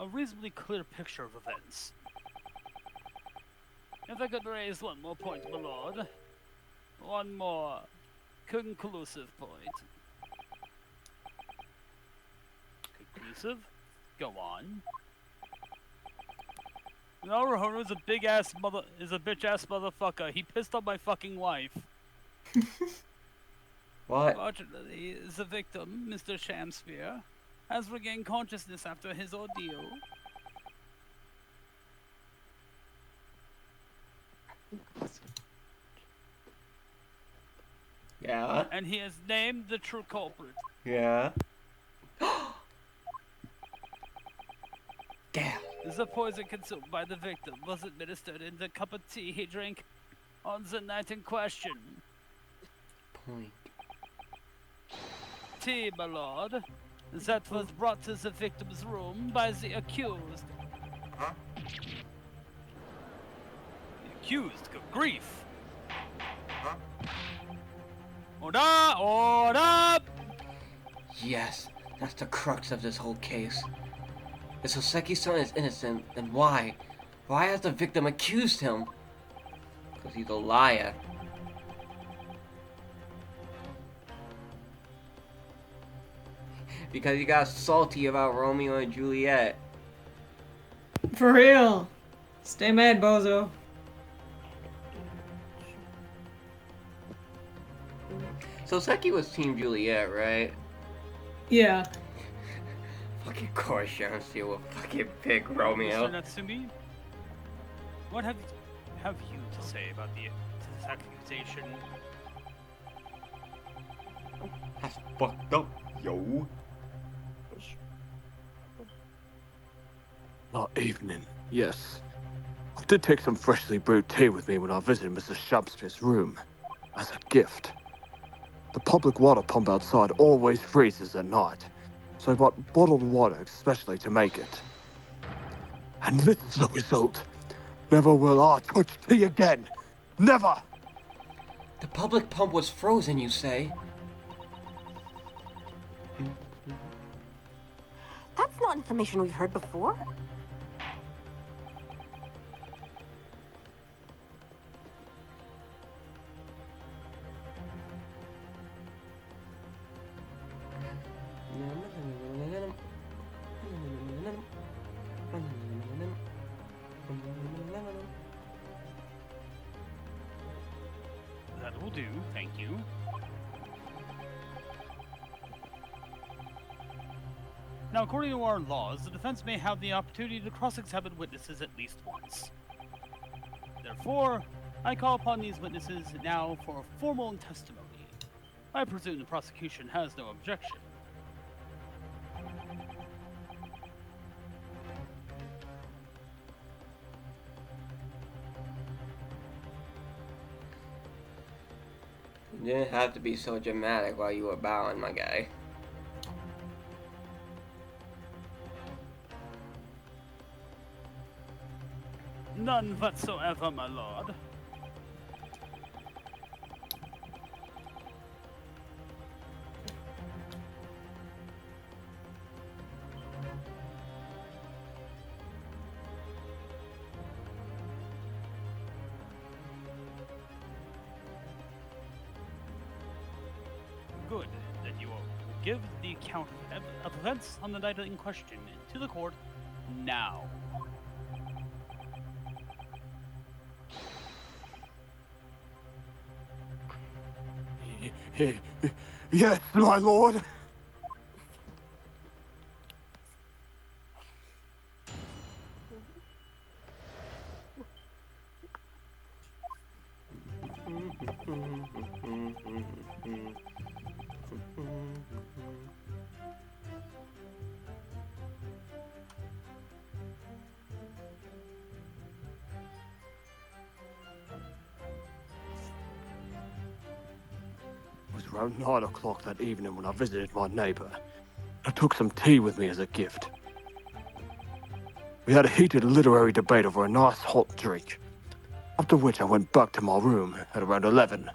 a reasonably clear picture of events. If I could raise one more point, my lord. One more conclusive point. Conclusive? Go on. Naruhodo is a bitch ass motherfucker. He pissed on my fucking wife. What? Fortunately, the victim, Mr. Shamsphere, has regained consciousness after his ordeal. Yeah. And he has named the true culprit. Yeah. Damn. The poison consumed by the victim was administered in the cup of tea he drank on the night in question. Point. Tea, my lord, that was brought to the victim's room by the accused. The accused? Good grief! Order! Order! Yes, that's the crux of this whole case. If Soseki's son is innocent, then why? Why has the victim accused him? Because he's a liar. Because you got salty about Romeo and Juliet. For real. Stay mad, bozo. So Seki was Team Juliet, right? Yeah. Fucking course, Shansi will fucking pick Romeo. Mr. Natsumi, what have you to say about this accusation? That's fucked up, yo. That evening, yes. I did take some freshly brewed tea with me when I visited Mr. Shakespeare's room. As a gift. The public water pump outside always freezes at night, so I bought bottled water especially to make it. And this is the result. Never will I touch tea again. Never! The public pump was frozen, you say? That's not information we've heard before. That will do, thank you. Now, according to our laws, the defense may have the opportunity to cross-examine witnesses at least once. Therefore, I call upon these witnesses now for a formal testimony. I presume the prosecution has no objection. You didn't have to be so dramatic while you were bowing, my guy. None whatsoever, my lord. Good that you will give the account of events on the night in question to the court now. Yes, my lord. It was around 9 o'clock that evening when I visited my neighbor. I took some tea with me as a gift. We had a heated literary debate over a nice hot drink, after which I went back to my room at around 11.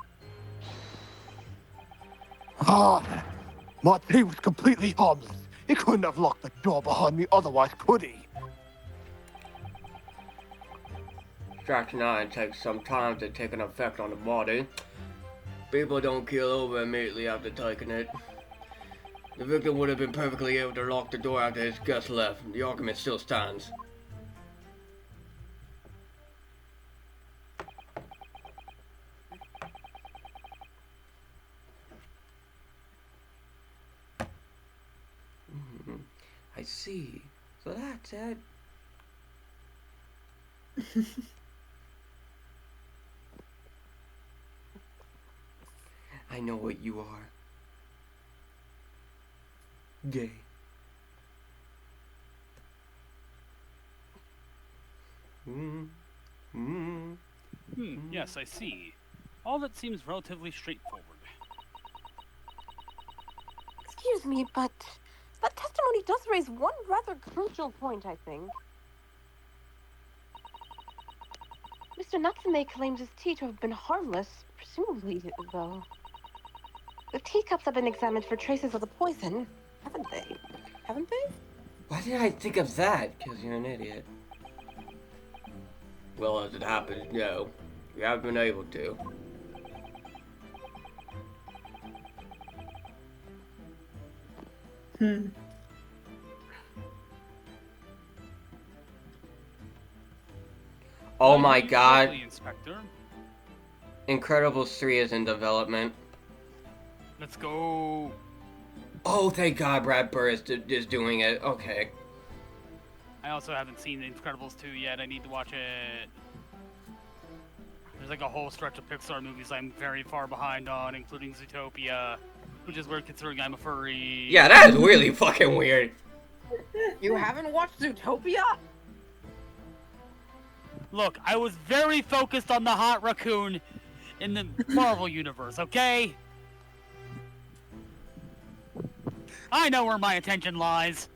My tea was completely harmless. He couldn't have locked the door behind me otherwise, could he? Distraction 9 takes some time to take an effect on the body. People don't keel over immediately after taking it. The victim would have been perfectly able to lock the door after his guest left. The argument still stands. I see. So that's it. I know what you are. Gay. Yes, I see. All that seems relatively straightforward. Excuse me, but that testimony does raise one rather crucial point, I think. Mr. Natsume claims his tea to have been harmless, presumably, though. The teacups have been examined for traces of the poison, haven't they? Haven't they? Why did I think of that? Because you're an idiot. Well, as it happens, no. We haven't been able to. Hmm. Oh I my hear you god. correctly, Inspector. Incredibles 3 is in development. Let's go. Oh, thank god Brad Bird is doing it. Okay. I also haven't seen Incredibles 2 yet. I need to watch it. There's like a whole stretch of Pixar movies I'm very far behind on, including Zootopia, which is weird considering I'm a furry. Yeah, that is really fucking weird. You haven't watched Zootopia? Look, I was very focused on the hot raccoon in the Marvel universe, okay? I know where my attention lies.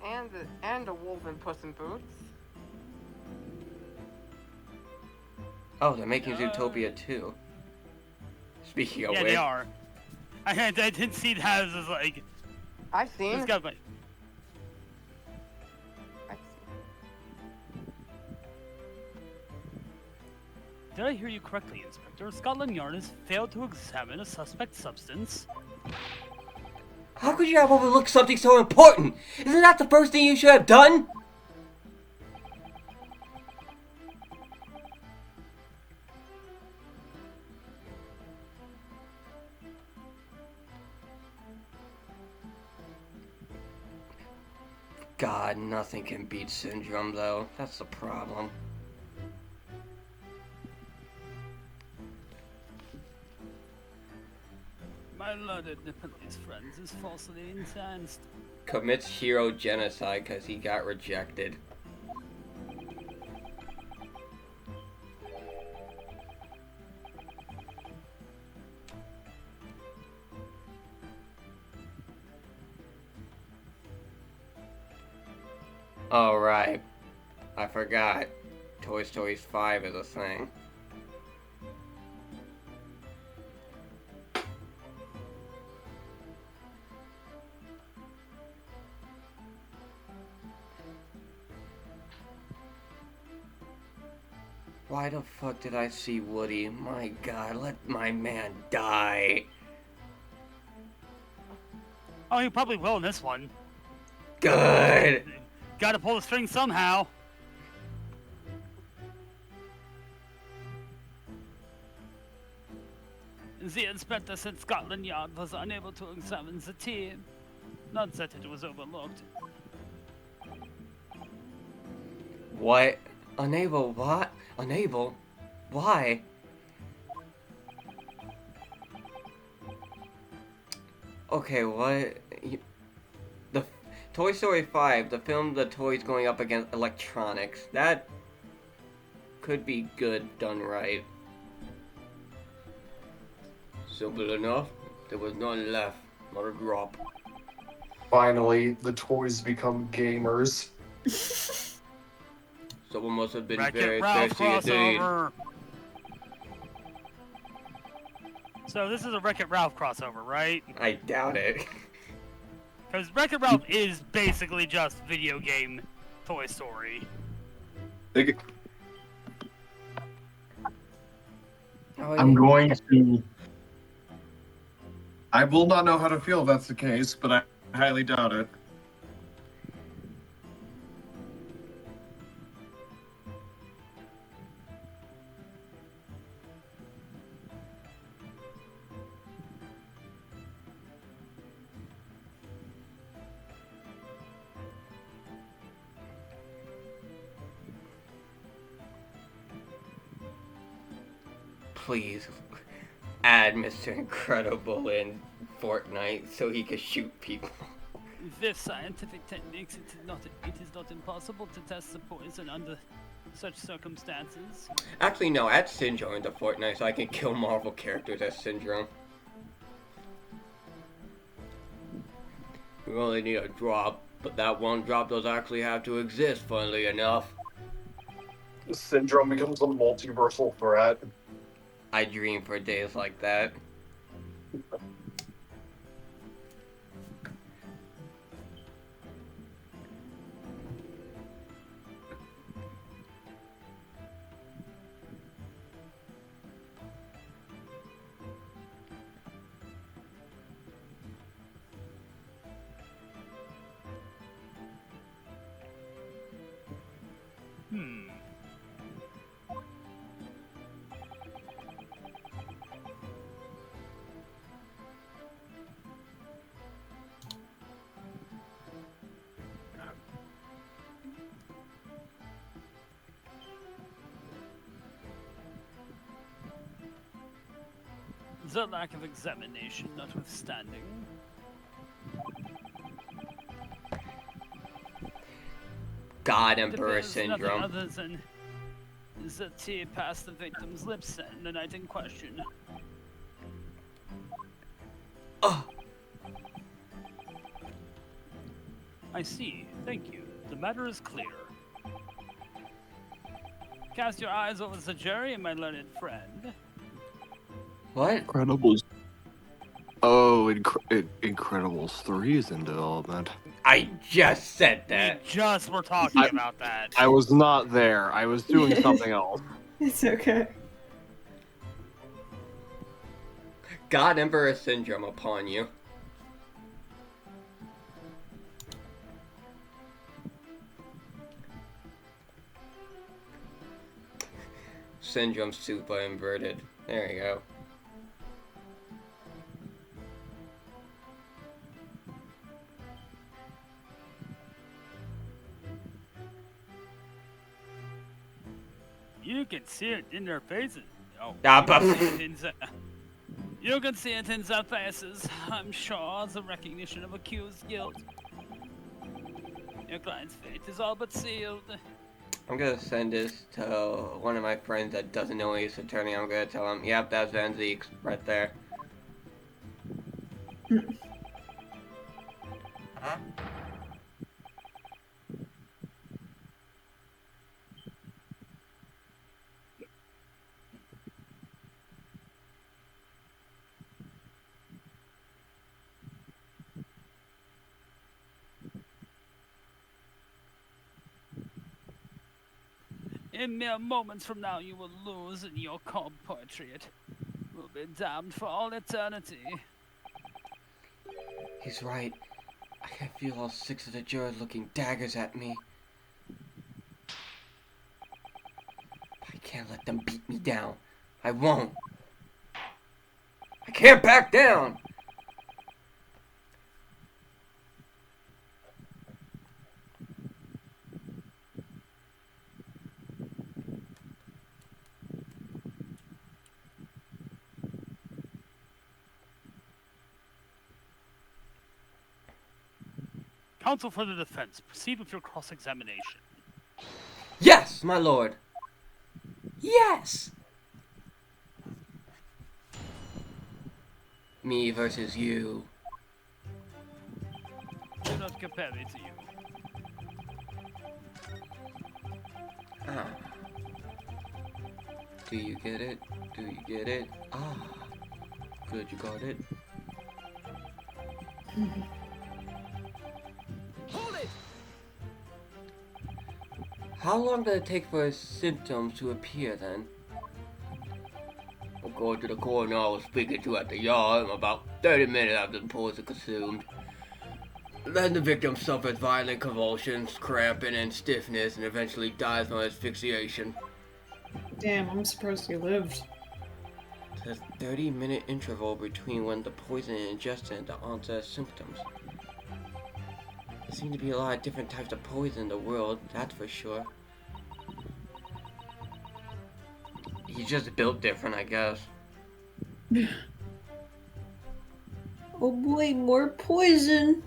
And a wolf in Puss in Boots. Oh, they're making Zootopia 2. Speaking of Yeah, which. they are. I didn't see that as like. I've seen. It's got my. I've seen. Did I hear you correctly, Inspector? Scotland Yard has failed to examine a suspect substance. How could you have overlooked something so important? Isn't that the first thing you should have done? God, nothing can beat Syndrome, though. That's the problem. My lord of the police friends is falsely incensed. Commits hero genocide because he got rejected. Oh, right. I forgot. Toy Story 5 is a thing. Why the fuck did I see Woody? My god, let my man die. Oh, he probably will in this one. Good. Gotta pull the string somehow. The inspector said Scotland Yard was unable to examine the team. Not that it was overlooked. What? Unable what? Unable? Why? Okay, what? The Toy Story 5, the film the toys going up against electronics. That could be good done right. Simple enough. There was none left. Not a drop. Finally, the toys become gamers. Someone must have been Wreck-It very Ralph thirsty indeed. crossover. So this is a Wreck-It Ralph crossover, right? I doubt it. Because Wreck-It Ralph is basically just video game Toy Story. I'm going to. I will not know how to feel if that's the case, but I highly doubt it. Please add Mr. Incredible in Fortnite so he can shoot people. With scientific techniques, it is not impossible to test the poison under such circumstances. Actually, no, add Syndrome into Fortnite so I can kill Marvel characters as Syndrome. We only need a drop, but that one drop does actually have to exist, funnily enough. Syndrome becomes a multiversal threat. I dream for days like that. The lack of examination notwithstanding. God It Emperor appears nothing syndrome. other than the tea past the victim's lips and the night in question. Oh, I see. Thank you. The matter is clear. Cast your eyes over the jury, my learned friend. what? Incredibles. Oh, Incredibles 3 is in development. I just said We that. just were talking about that. I was not there. I was doing something else. It's okay. God Emperor syndrome upon you. Syndrome super inverted. There you go. You can see it in their faces. Oh, Ah, you but- can see it in you can see it in their faces. I'm sure the recognition of accused guilt. Your client's fate is all but sealed. I'm gonna send this to one of my friends that doesn't know he's attorney. I'm gonna tell him, yep, that's Van Zeeks right there. Huh? In mere moments from now, you will lose in your cold portrait. Will be damned for all eternity. He's right. I can feel all 6 of the jurors looking daggers at me. I can't let them beat me down. I won't. I can't back down! Counsel for the defense, proceed with your cross-examination. Yes, my lord! Yes! Me versus you. Do not compare me to you. Ah. Do you get it? Do you get it? Ah. Good, you got it. Hold it! How long did it take for his symptoms to appear then? According to the coroner I was speaking to at the yard, about 30 minutes after the poison consumed. Then the victim suffers violent convulsions, cramping, and stiffness, and eventually dies from asphyxiation. Damn, I'm surprised he lived. There's a 30-minute interval between when the poison is ingested and the onset of symptoms. There seem to be a lot of different types of poison in the world, that's for sure. He's just built different, I guess. Oh boy, more poison!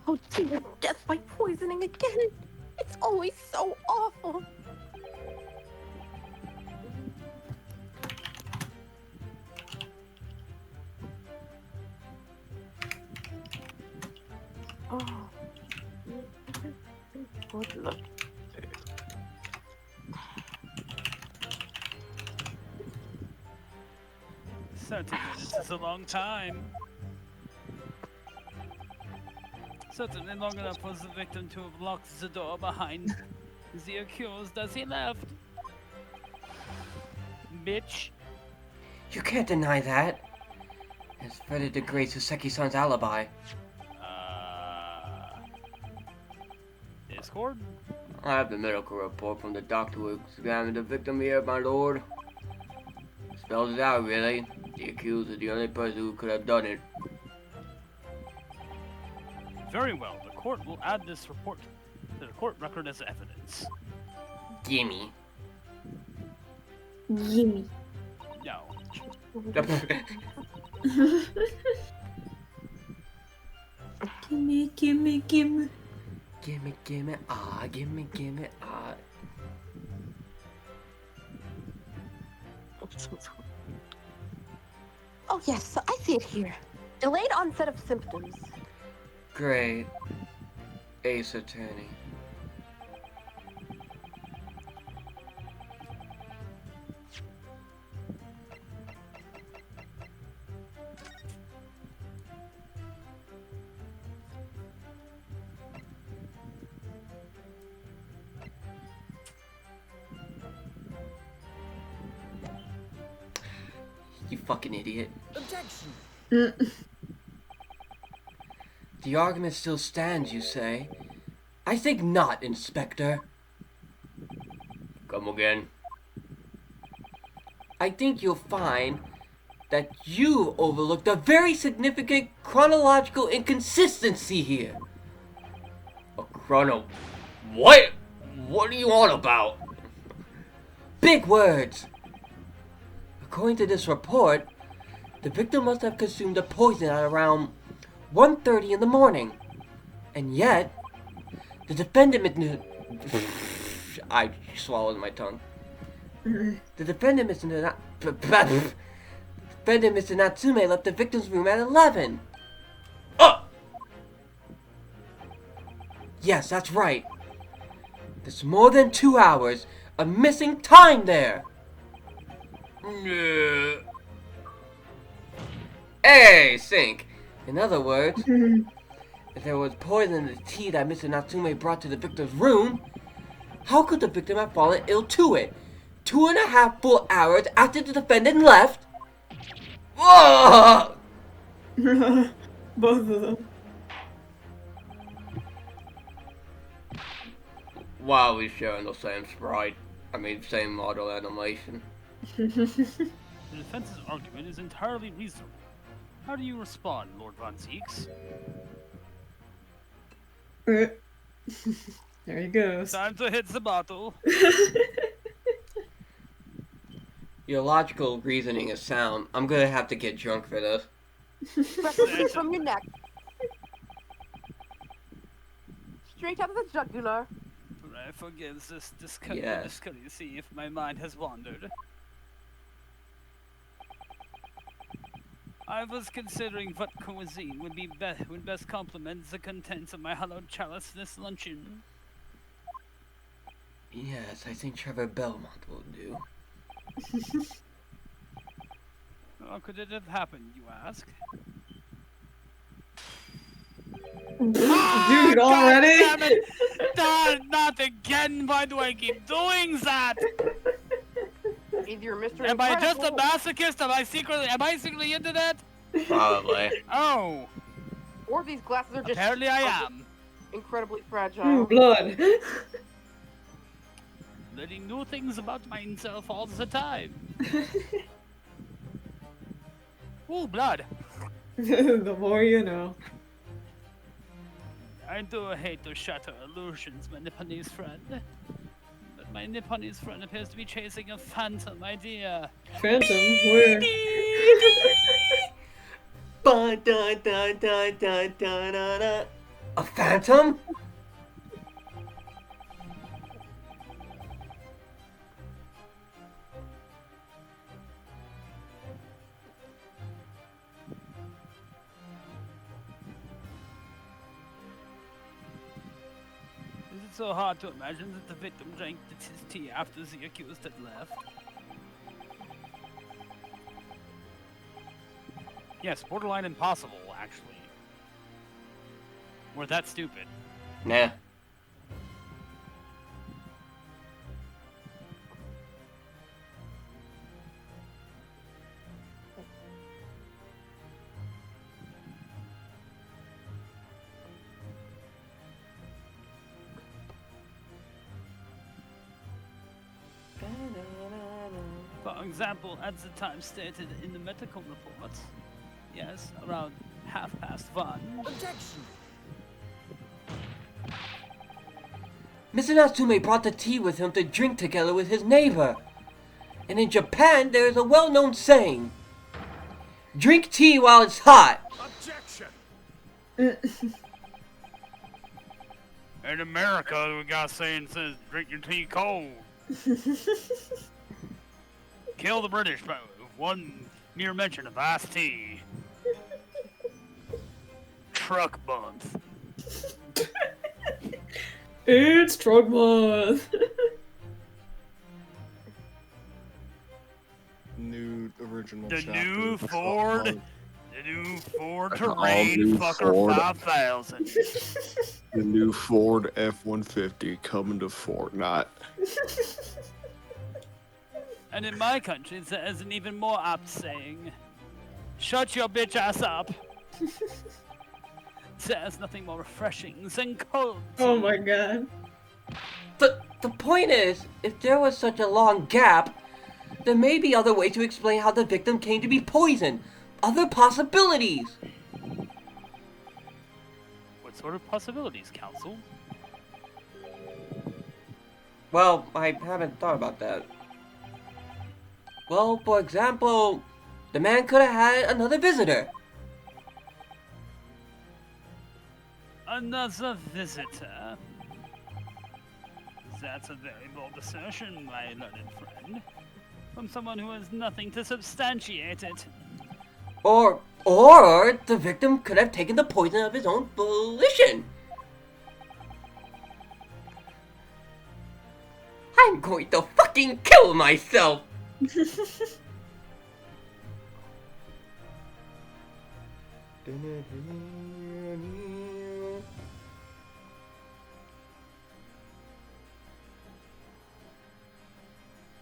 Oh dear, death by poisoning again. It's always so awful. Oh. Good luck. 30 minutes is a long time. Certainly long enough for the victim to have locked the door behind the accused as he left. Bitch. You can't deny that. It's further degrades Suseki-san's alibi. Discord? I have the medical report from the doctor who examined the victim here, my lord. Spells it out, really. The accused is the only person who could have done it. Very well. The court will add this report to the court record as evidence. Gimme. Gimme. No. Gimme, gimme, gimme. Gimme, gimme, ah, gimme, gimme, ah. Oh, yes, I see it here. Delayed onset of symptoms. Great. Ace Attorney. You fucking idiot. Mm. The argument still stands, you say? I think not, Inspector. Come again. I think you'll find that you overlooked a very significant chronological inconsistency here. A chrono... What? What are you on about? Big words! According to this report, the victim must have consumed the poison at around 1:30 in the morning. And yet, the defendant... I swallowed my tongue. The defendant, Mr. Natsume, left the victim's room at 11. Yes, that's right. There's more than 2 hours of missing time there. Hey, Sink. In other words, if there was poison in the tea that Mr. Natsume brought to the victim's room, how could the victim have fallen ill to it? 2.5 full hours after the defendant left? Whoa! Both of them. Wow, we're sharing the same sprite. Same model animation. The defense's argument is entirely reasonable. How do you respond, Lord Von Zeeks? There he goes. Time to hit the bottle. Your logical reasoning is sound. I'm gonna have to get drunk for this. Separately from your neck. Straight out of the jugular. I forgive this Yes. discourtesy if my mind has wandered. I was considering what cuisine would best complement the contents of my hallowed chalice this luncheon. Yes, I think Trevor Belmont will do. How could it have happened, you ask? Dude, already? God damn it! Not again! Why do I keep doing that? Either you're Mr. Am I just a Incredible, masochist? Am I secretly into that? Probably. Oh, or these glasses are just apparently I am. incredibly fragile. Ooh, blood. Learning new things about myself all the time. Ooh, blood. The more you know. I do hate to shatter illusions, my Nipponese friend. But my Nipponese friend appears to be chasing a phantom idea. Phantom? Where? Dun, dun, dun, dun, dun, dun, dun, dun. A phantom? Is it so hard to imagine that the victim drank his tea after the accused had left? Yes, borderline impossible, actually. We're that stupid. Nah. For example, at the time stated in the medical report, yes, around 1:30. Objection! Mr. Natsume brought the tea with him to drink together with his neighbor. And in Japan, there is a well-known saying, drink tea while it's hot. Objection! In America, we got a saying that says, drink your tea cold. Kill the British by one mere mention of iced tea. Truck month. It's Truck Month! New original The chapter. new of Truck Ford. Month. The new Ford An Terrain all-new Fucker Ford. 5000. The new Ford F-150 coming to Fortnite. And in my country, there is an even more apt saying, shut your bitch ass up. There's nothing more refreshing than cold tea. Oh my god. The point is, if there was such a long gap, there may be other ways to explain how the victim came to be poisoned. Other possibilities. What sort of possibilities, Counsel? Well, I haven't thought about that. Well, for example, the man could have had another visitor. Another visitor? That's a very bold assertion, my learned friend. From someone who has nothing to substantiate it. Or the victim could have taken the poison of his own volition. I'm going to fucking kill myself!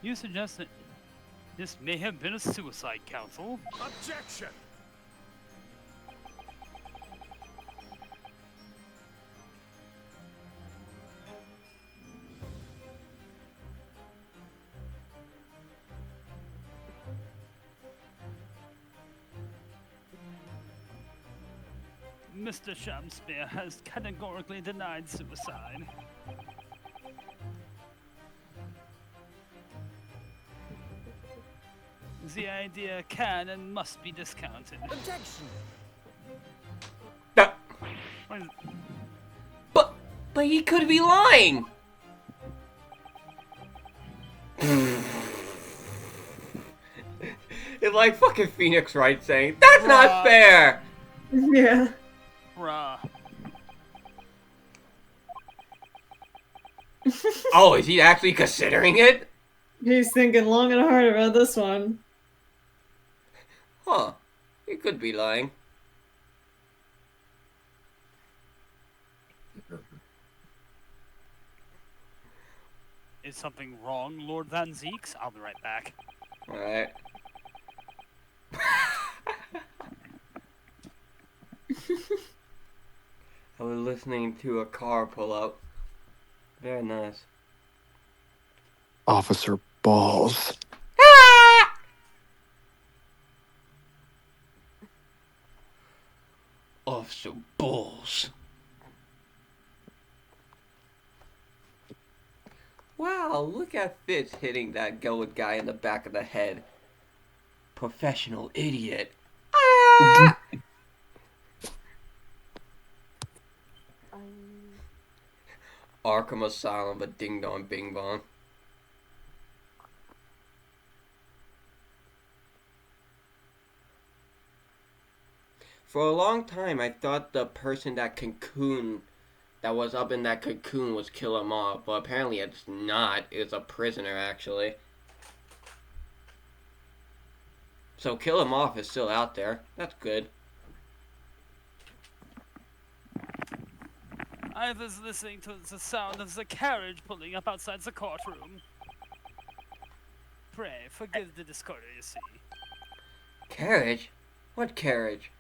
You suggest that this may have been a suicide, Counsel? Objection! Mr. Shamspeare has categorically denied suicide. The idea can and must be discounted. Objection! Uh, What is- but he could be lying! It's like fucking Phoenix Wright saying, that's not fair! Yeah. Bruh. Oh, is he actually considering it? He's thinking long and hard about this one. Huh. He could be lying. Is something wrong, Lord Van Zeeks? I'll be right back. Alright. I was listening to a car pull up. Very nice. Officer Balls. Officer Balls. Wow, look at Fitz hitting that goat guy in the back of the head. Professional idiot. Ah! Arkham Asylum, but ding dong bing bong. For a long time, I thought the person that was up in that cocoon was Kill 'Em All, but apparently it's not. It's a prisoner, actually. So Kill 'Em Off is still out there. That's good. I was listening to the sound of the carriage pulling up outside the courtroom. Pray, forgive the discourtesy. Carriage? What carriage?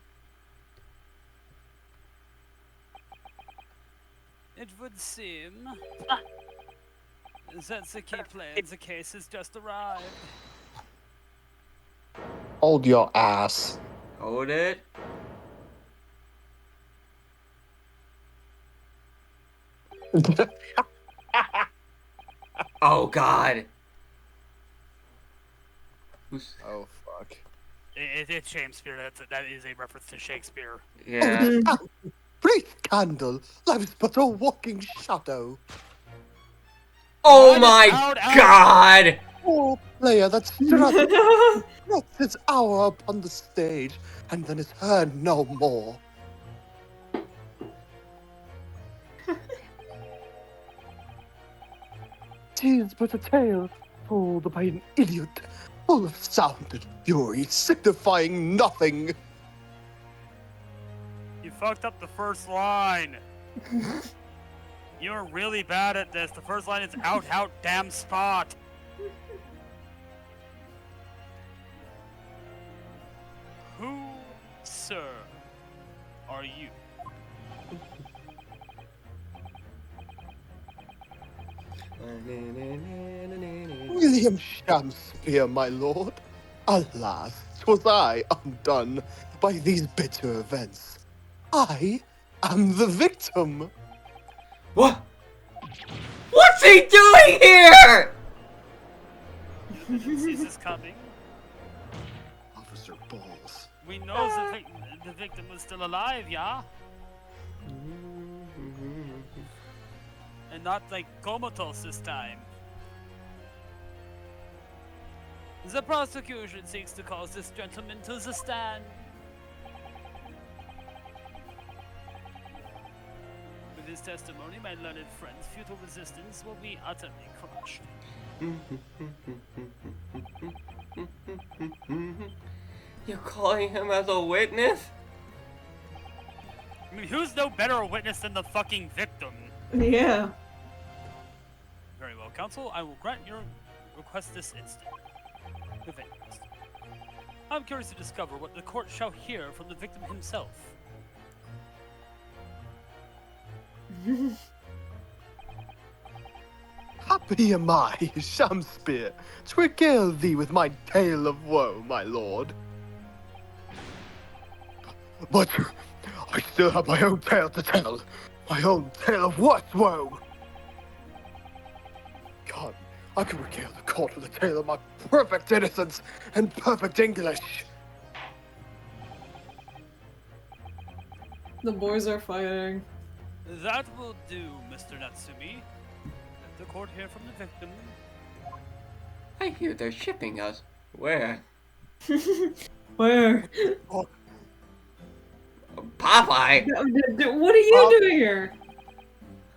It would seem that the key player in the case has just arrived. Hold your ass. Hold it. Oh God. Who's... Oh fuck. It's Shakespeare. That is a reference to Shakespeare. Yeah. Brief candle, life's but a walking shadow. Oh What? my Out. God. Poor player that struts its hour upon the stage, and then is heard no more. Tis but a tale told by an idiot, full of sound and fury, signifying nothing. You fucked up the first line. You're really bad at this. The first line is out, damn spot. Who, sir, are you? William Shakespeare, my lord. Alas, 'twas I undone by these bitter events. I am the victim. What? What's he doing here? You didn't see this coming. Officer Balls. We know the victim was still alive, yeah? And not like comatose this time. The prosecution seeks to cause this gentleman to the stand. With his testimony, my learned friend's futile resistance will be utterly crushed. You're calling him as a witness? I mean, who's no better a witness than the fucking victim? Yeah. Very well, counsel. I will grant your request this instant. Event. I'm curious to discover what the court shall hear from the victim himself. Happy am I, Shakespeare, to regale thee with my tale of woe, my lord. But I still have my own tale to tell. My own tale of worse woe. God, I could regale the court with a tale of my perfect innocence and perfect English. The boys are fighting. That will do, Mr. Natsumi. Let the court hear from the victim. I hear they're shipping us. Where? Where? Popeye! What are you doing here?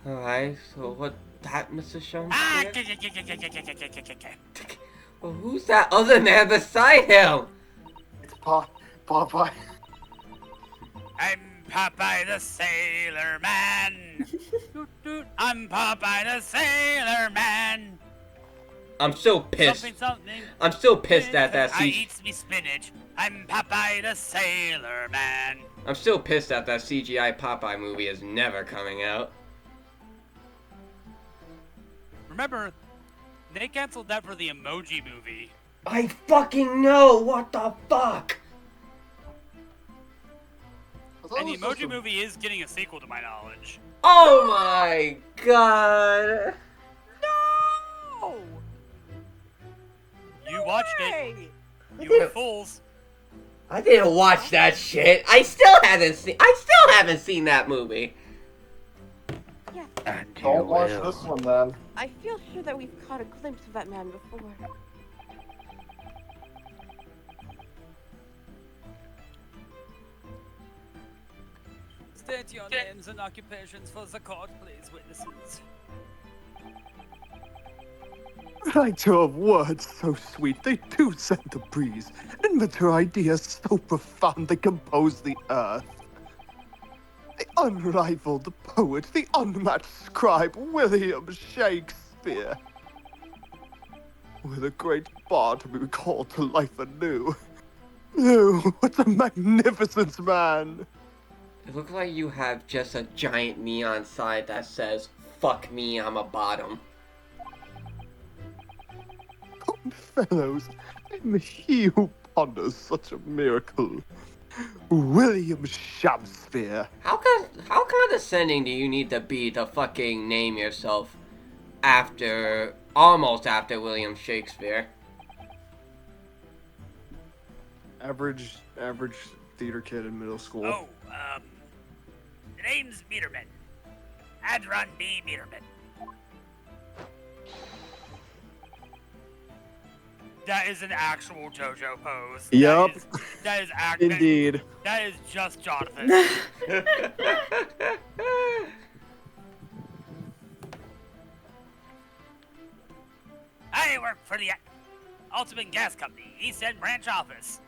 Alright, so what that, Mr. Ah! Shakespeare? Well, who's that other man beside him? It's Popeye. I'm Popeye the Sailor Man. Doot, doot. I'm Popeye the Sailor Man. I'm still pissed. Something. I'm still pissed at that I CG. eats me spinach. I'm Popeye the Sailor Man. I'm still pissed that CGI Popeye movie is never coming out. Remember, they canceled that for the Emoji Movie. I fucking know! What the fuck? And the Emoji Movie is getting a sequel to my knowledge. Oh my god! No! You watched it. Hey! You fools. I didn't watch that shit. I still haven't seen that movie. Yes, And Don't watch this one then. I feel sure that we've caught a glimpse of that man before. State your names and occupations for the court, please, witnesses. Writer of words so sweet, they do set the breeze. Inventor ideas so profound, they compose the earth. The unrivaled poet, the unmatched scribe, William Shakespeare. With a great bard to be recalled to life anew. Oh, what a magnificent man! It looks like you have just a giant neon sign that says, "Fuck me, I'm a bottom." Fellows, I'm he who ponders such a miracle. William Shakespeare. How condescending do you need to be to fucking name yourself almost after William Shakespeare? Average theater kid in middle school. Oh, the name's Meterman. Adron B. Meterman. That is an actual JoJo pose. Yup. That is Indeed. That is just Jonathan. I work for the Ultimate Gas Company, East End Branch Office.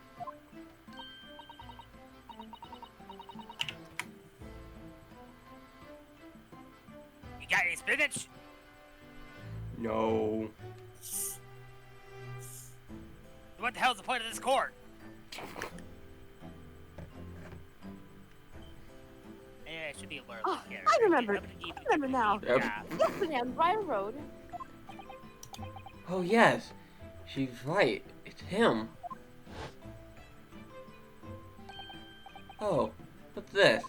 You got any spinach? No. What the hell's the point of this court? Yeah, it should be a blur. Oh, I remember now. Yep. Yesterday on Briar Road. Oh yes, she's right. It's him. Oh, what's this?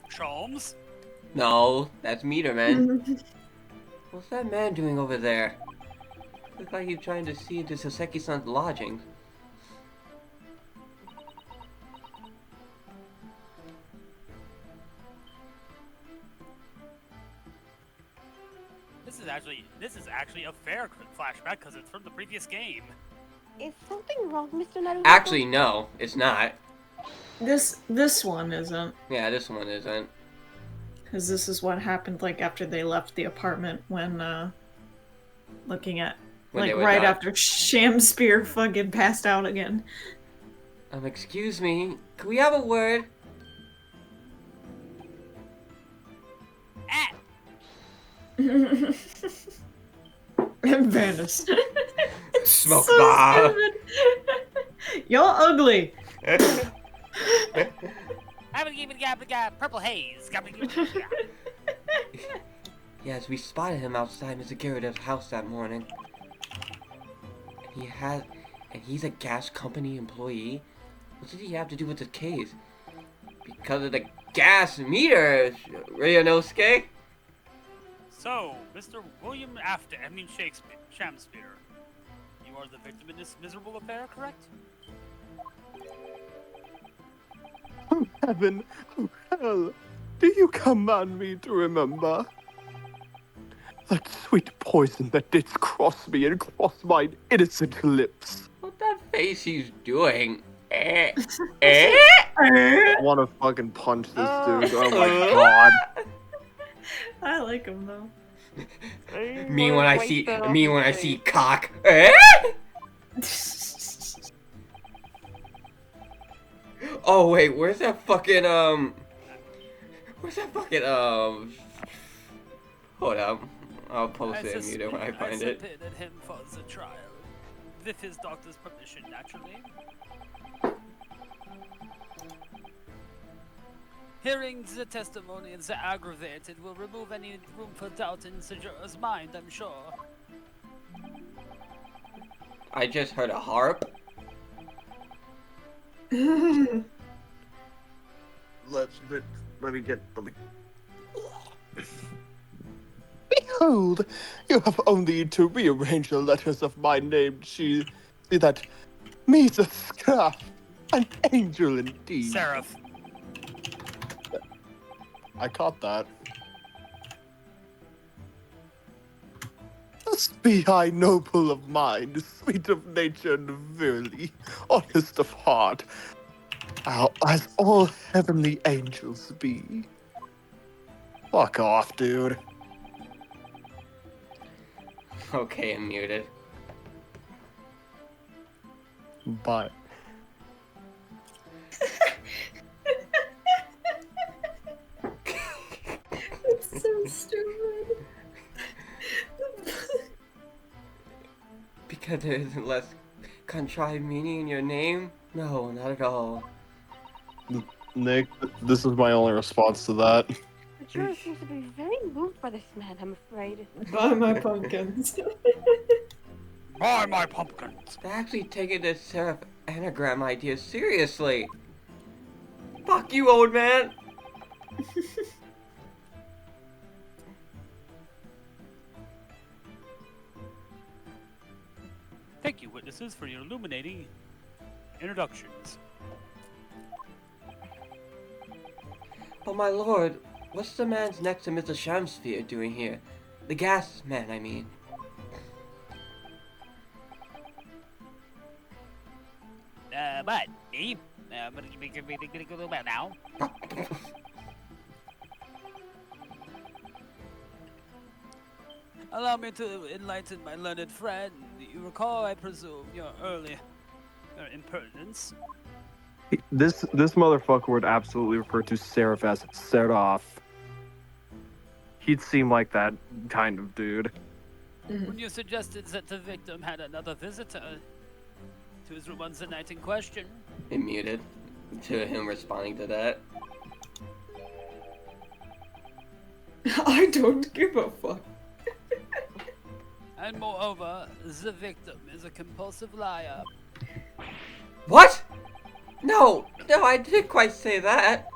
Sholmes? No, that's Meterman. What's that man doing over there? Looks like he's trying to see into Soseki-san's lodgings. This is actually a fair flashback because it's from the previous game. Is something wrong, Mr. Naruto? Actually, no, it's not. This one isn't. Yeah, this one isn't. Because this is what happened, like, after they left the apartment when, looking at, When they like, were right done. after Shamspear fucking passed out again. Excuse me, can we have a word? Ah! And vanished. Smoke So bomb. stupid. Y'all ugly. Purple haze. Yes, we spotted him outside Mr. Gyarados' house that morning. And he's a gas company employee? What did he have to do with the case? Because of the gas meter, Ryanosuke? So, Mr. William Shamspeare, you are the victim in this miserable affair, correct? Oh, heaven, oh, hell. Do you command me to remember? That sweet poison that did cross me and cross mine innocent lips. What that face he's doing? I want to fucking punch this dude. Oh my god. I like him though. Me when I see cock. Oh wait, where's that fucking hold up. I'll post it in meter when I find it. subpoenaed him for the trial, with his doctor's permission, naturally. Hearing the testimony and the aggravated will remove any room for doubt in the juror's mind, I'm sure. I just heard a harp. Let me. Behold, you have only to rearrange the letters of my name to see that me's a scarf, an angel indeed. Seraph. I caught that. Thus be I noble of mind, sweet of nature and verily, honest of heart, as all heavenly angels be. Fuck off, dude. Okay, I'm muted. But It's so stupid. Because there isn't less contrived meaning in your name? No, not at all. Nick, this is my only response to that. The juror seems to be very moved by this man, I'm afraid. Buy my pumpkins. Buy my pumpkins. They're actually taking this serif anagram idea seriously. Fuck you, old man. Thank you, witnesses, for your illuminating introductions. But my lord, what's the man's next to Mr. Shamsphere doing here? The gas man, I mean. But me? What are you gonna go about now? Allow me to enlighten my learned friend. You recall, I presume, your earlier impertinence? This motherfucker would absolutely refer to Seraph as Seraph. He'd seem like that kind of dude. When you suggested that the victim had another visitor to his room on the night in question. It muted to him responding to that. I don't give a fuck. And moreover, the victim is a compulsive liar. What? No, I didn't quite say that.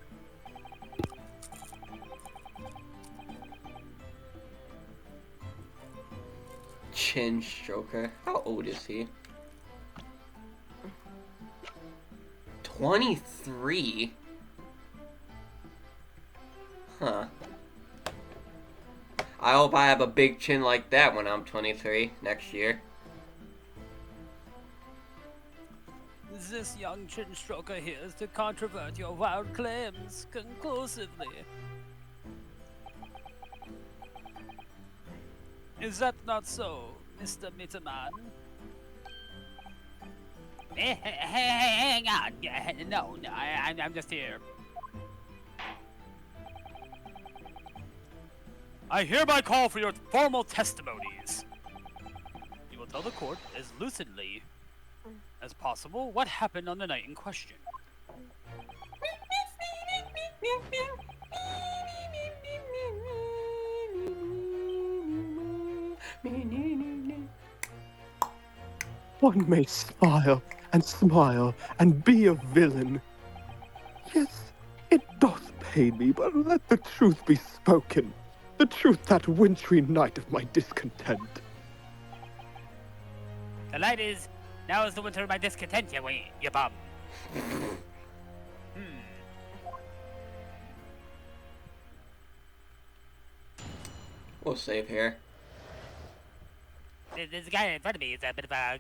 Chin stroker. How old is he? 23? Huh. I hope I have a big chin like that when I'm 23 next year. This young chin stroker here is to controvert your wild claims conclusively. Is that not so, Mr. Mitterman? Hang on. No, I'm just here. I hereby call for your formal testimonies. You will tell the court as lucidly as possible what happened on the night in question. One may smile and be a villain. Yes, it doth pain me, but let the truth be spoken. The truth that wintry night of my discontent. The light is, now is the winter of my discontent, you bum. We'll save here. This guy in front of me is a bit of a...